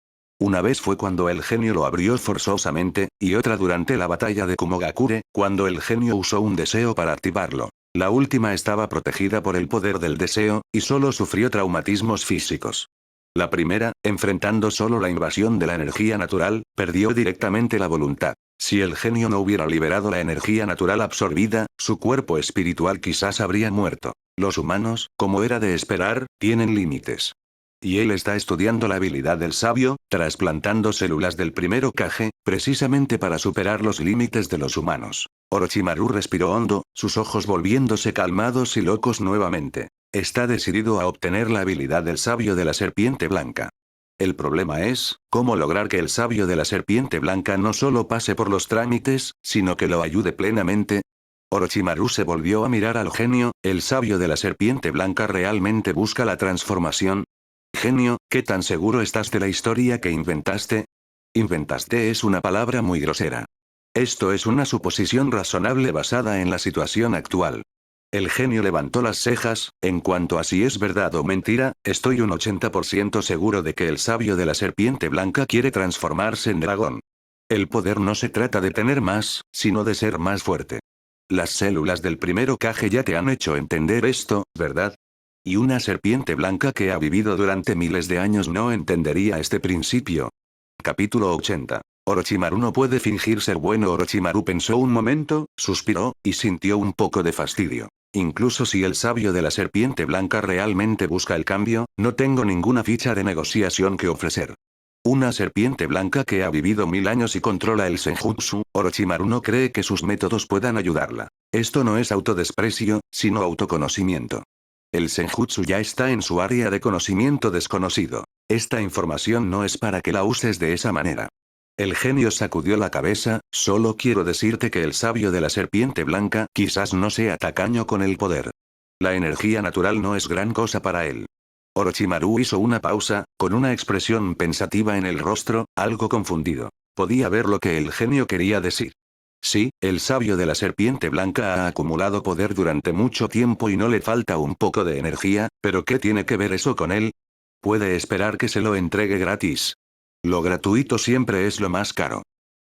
Una vez fue cuando el genio lo abrió forzosamente, y otra durante la batalla de Kumogakure, cuando el genio usó un deseo para activarlo. La última estaba protegida por el poder del deseo, y solo sufrió traumatismos físicos. La primera, enfrentando solo la invasión de la energía natural, perdió directamente la voluntad. Si el genio no hubiera liberado la energía natural absorbida, su cuerpo espiritual quizás habría muerto. Los humanos, como era de esperar, tienen límites. Y él está estudiando la habilidad del sabio, trasplantando células del primer Hokage, precisamente para superar los límites de los humanos. Orochimaru respiró hondo, sus ojos volviéndose calmados y locos nuevamente. Está decidido a obtener la habilidad del sabio de la serpiente blanca. El problema es, cómo lograr que el sabio de la serpiente blanca no solo pase por los trámites, sino que lo ayude plenamente. Orochimaru se volvió a mirar al genio, el sabio de la serpiente blanca realmente busca la transformación. Genio, ¿qué tan seguro estás de la historia que inventaste? Inventaste es una palabra muy grosera. Esto es una suposición razonable basada en la situación actual. El genio levantó las cejas, en cuanto a si es verdad o mentira, estoy un 80% seguro de que el sabio de la serpiente blanca quiere transformarse en dragón. El poder no se trata de tener más, sino de ser más fuerte. Las células del primer Hokage ya te han hecho entender esto, ¿verdad? Y una serpiente blanca que ha vivido durante miles de años no entendería este principio. Capítulo 80. Orochimaru no puede fingir ser bueno. Orochimaru pensó un momento, suspiró, y sintió un poco de fastidio. Incluso si el sabio de la serpiente blanca realmente busca el cambio, no tengo ninguna ficha de negociación que ofrecer. Una serpiente blanca que ha vivido 1000 años y controla el Senjutsu, Orochimaru no cree que sus métodos puedan ayudarla. Esto no es autodesprecio, sino autoconocimiento. El Senjutsu ya está en su área de conocimiento desconocido. Esta información no es para que la uses de esa manera. El genio sacudió la cabeza, solo quiero decirte que el sabio de la serpiente blanca quizás no sea tacaño con el poder. La energía natural no es gran cosa para él. Orochimaru hizo una pausa, con una expresión pensativa en el rostro, algo confundido. Podía ver lo que el genio quería decir. Sí, el sabio de la serpiente blanca ha acumulado poder durante mucho tiempo y no le falta un poco de energía, pero ¿qué tiene que ver eso con él? Puede esperar que se lo entregue gratis. Lo gratuito siempre es lo más caro.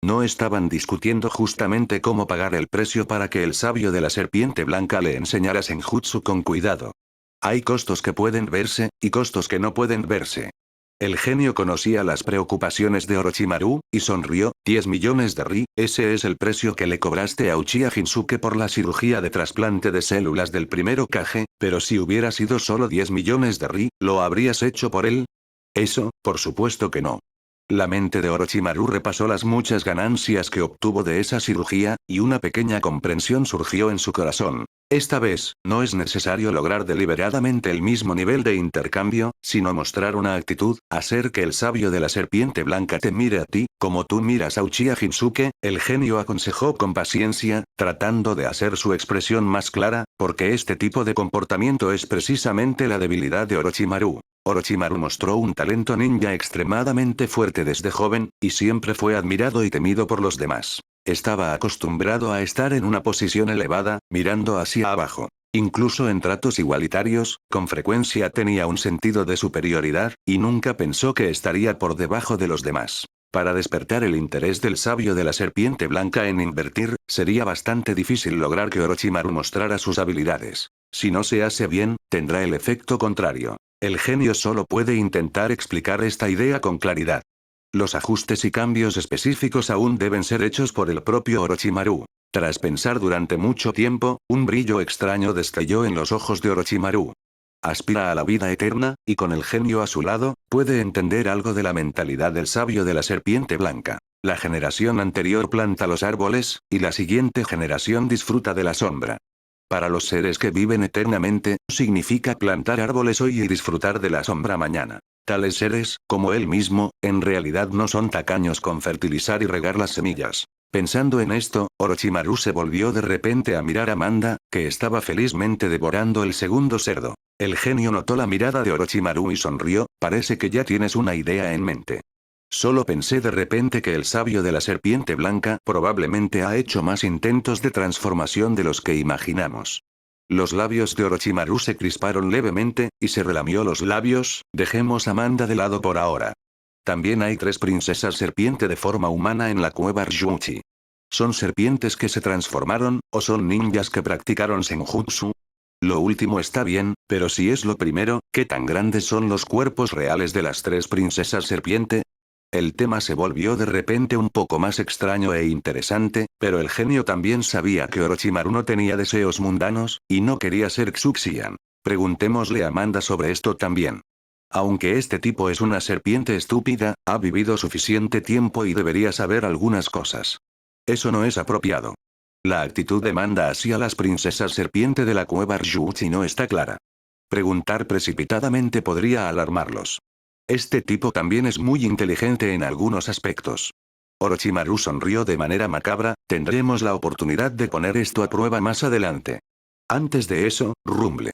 No estaban discutiendo justamente cómo pagar el precio para que el sabio de la serpiente blanca le enseñara Senjutsu con cuidado. Hay costos que pueden verse, y costos que no pueden verse. El genio conocía las preocupaciones de Orochimaru, y sonrió. 10 millones de ri, ese es el precio que le cobraste a Uchiha Jinsuke por la cirugía de trasplante de células del primer Hokage, pero si hubiera sido solo 10 millones de ri, ¿lo habrías hecho por él? Eso, por supuesto que no. La mente de Orochimaru repasó las muchas ganancias que obtuvo de esa cirugía, y una pequeña comprensión surgió en su corazón. Esta vez, no es necesario lograr deliberadamente el mismo nivel de intercambio, sino mostrar una actitud, hacer que el sabio de la serpiente blanca te mire a ti, como tú miras a Uchiha Jinsuke, el genio aconsejó con paciencia, tratando de hacer su expresión más clara, porque este tipo de comportamiento es precisamente la debilidad de Orochimaru. Orochimaru mostró un talento ninja extremadamente fuerte desde joven, y siempre fue admirado y temido por los demás. Estaba acostumbrado a estar en una posición elevada, mirando hacia abajo. Incluso en tratos igualitarios, con frecuencia tenía un sentido de superioridad, y nunca pensó que estaría por debajo de los demás. Para despertar el interés del sabio de la serpiente blanca en invertir, sería bastante difícil lograr que Orochimaru mostrara sus habilidades. Si no se hace bien, tendrá el efecto contrario. El genio solo puede intentar explicar esta idea con claridad. Los ajustes y cambios específicos aún deben ser hechos por el propio Orochimaru. Tras pensar durante mucho tiempo, un brillo extraño destelló en los ojos de Orochimaru. Aspira a la vida eterna, y con el genio a su lado, puede entender algo de la mentalidad del sabio de la serpiente blanca. La generación anterior planta los árboles, y la siguiente generación disfruta de la sombra. Para los seres que viven eternamente, significa plantar árboles hoy y disfrutar de la sombra mañana. Tales seres, como él mismo, en realidad no son tacaños con fertilizar y regar las semillas. Pensando en esto, Orochimaru se volvió de repente a mirar a Amanda, que estaba felizmente devorando el segundo cerdo. El genio notó la mirada de Orochimaru y sonrió. Parece que ya tienes una idea en mente. Solo pensé de repente que el sabio de la serpiente blanca probablemente ha hecho más intentos de transformación de los que imaginamos. Los labios de Orochimaru se crisparon levemente, y se relamió los labios. Dejemos a Amanda de lado por ahora. También hay 3 princesas serpiente de forma humana en la cueva Ryuchi. ¿Son serpientes que se transformaron, o son ninjas que practicaron Senjutsu? Lo último está bien, pero si es lo primero, ¿qué tan grandes son los cuerpos reales de las 3 princesas serpiente? El tema se volvió de repente un poco más extraño e interesante, pero el genio también sabía que Orochimaru no tenía deseos mundanos, y no quería ser Xuxian. Preguntémosle a Amanda sobre esto también. Aunque este tipo es una serpiente estúpida, ha vivido suficiente tiempo y debería saber algunas cosas. Eso no es apropiado. La actitud de Amanda hacia las princesas serpiente de la cueva Ryuchi no está clara. Preguntar precipitadamente podría alarmarlos. Este tipo también es muy inteligente en algunos aspectos. Orochimaru sonrió de manera macabra. Tendremos la oportunidad de poner esto a prueba más adelante. Antes de eso, rumble.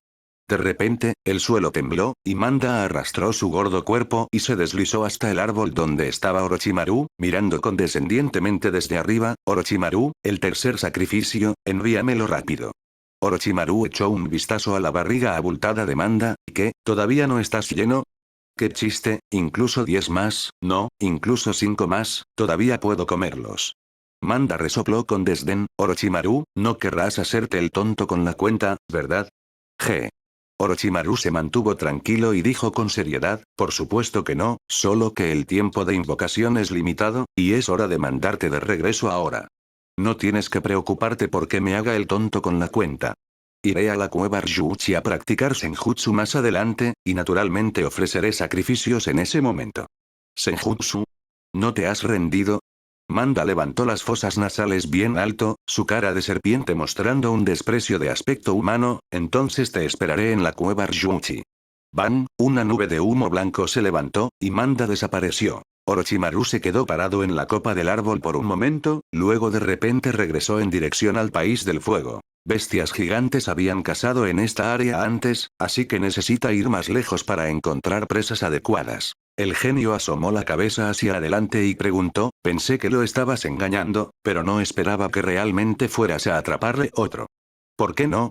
De repente, el suelo tembló, y Manda arrastró su gordo cuerpo y se deslizó hasta el árbol donde estaba Orochimaru, mirando condescendientemente desde arriba. Orochimaru, el tercer sacrificio, envíamelo rápido. Orochimaru echó un vistazo a la barriga abultada de Manda. ¿Qué? ¿Todavía no estás lleno? ¡Qué chiste! Incluso 10 más, no, incluso 5 más, todavía puedo comerlos. Manda resopló con desdén. Orochimaru, no querrás hacerte el tonto con la cuenta, ¿verdad? G. Orochimaru se mantuvo tranquilo y dijo con seriedad, por supuesto que no, solo que el tiempo de invocación es limitado, y es hora de mandarte de regreso ahora. No tienes que preocuparte porque me haga el tonto con la cuenta. Iré a la cueva Ryuchi a practicar Senjutsu más adelante, y naturalmente ofreceré sacrificios en ese momento. ¿Senjutsu? ¿No te has rendido? Manda levantó las fosas nasales bien alto, su cara de serpiente mostrando un desprecio de aspecto humano. Entonces te esperaré en la cueva Ryuchi. Bang, una nube de humo blanco se levantó, y Manda desapareció. Orochimaru se quedó parado en la copa del árbol por un momento, luego de repente regresó en dirección al país del fuego. Bestias gigantes habían cazado en esta área antes, así que necesita ir más lejos para encontrar presas adecuadas. El genio asomó la cabeza hacia adelante y preguntó, pensé que lo estabas engañando, pero no esperaba que realmente fueras a atraparle otro. ¿Por qué no?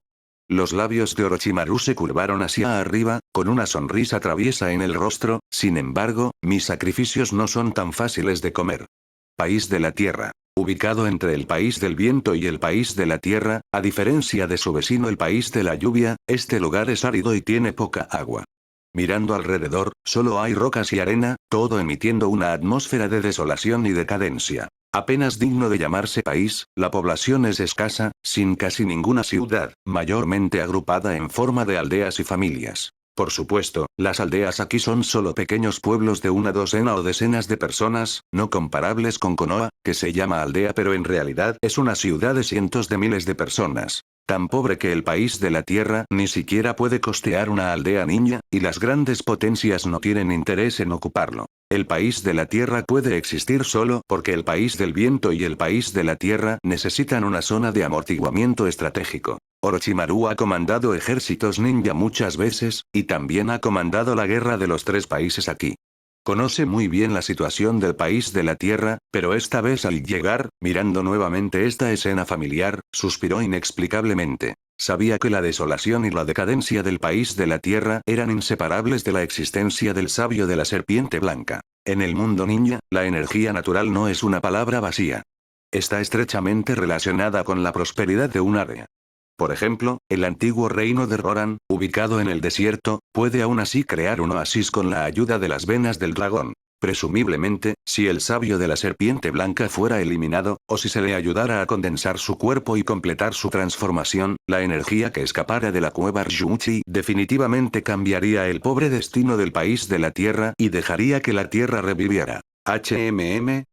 Los labios de Orochimaru se curvaron hacia arriba, con una sonrisa traviesa en el rostro, sin embargo, mis sacrificios no son tan fáciles de comer. País de la Tierra. Ubicado entre el país del viento y el país de la tierra, a diferencia de su vecino el país de la lluvia, este lugar es árido y tiene poca agua. Mirando alrededor, solo hay rocas y arena, todo emitiendo una atmósfera de desolación y decadencia. Apenas digno de llamarse país, la población es escasa, sin casi ninguna ciudad, mayormente agrupada en forma de aldeas y familias. Por supuesto, las aldeas aquí son solo pequeños pueblos de una docena o decenas de personas, no comparables con Konoha, que se llama aldea pero en realidad es una ciudad de cientos de miles de personas. Tan pobre que el país de la tierra ni siquiera puede costear una aldea ninja, y las grandes potencias no tienen interés en ocuparlo. El país de la tierra puede existir solo porque el país del viento y el país de la tierra necesitan una zona de amortiguamiento estratégico. Orochimaru ha comandado ejércitos ninja muchas veces, y también ha comandado la guerra de los tres países aquí. Conoce muy bien la situación del país de la tierra, pero esta vez al llegar, mirando nuevamente esta escena familiar, suspiró inexplicablemente. Sabía que la desolación y la decadencia del país de la tierra eran inseparables de la existencia del sabio de la serpiente blanca. En el mundo ninja, la energía natural no es una palabra vacía. Está estrechamente relacionada con la prosperidad de un área. Por ejemplo, el antiguo reino de Roran, ubicado en el desierto, puede aún así crear un oasis con la ayuda de las venas del dragón. Presumiblemente, si el sabio de la serpiente blanca fuera eliminado, o si se le ayudara a condensar su cuerpo y completar su transformación, la energía que escapara de la cueva Ryuchi definitivamente cambiaría el pobre destino del país de la tierra y dejaría que la tierra reviviera.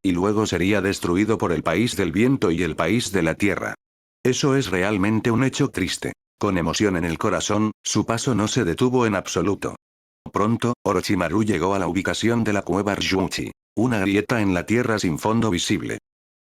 Y luego sería destruido por el país del viento y el país de la tierra. Eso es realmente un hecho triste. Con emoción en el corazón, su paso no se detuvo en absoluto. Pronto, Orochimaru llegó a la ubicación de la cueva Ryuchi. Una grieta en la tierra sin fondo visible.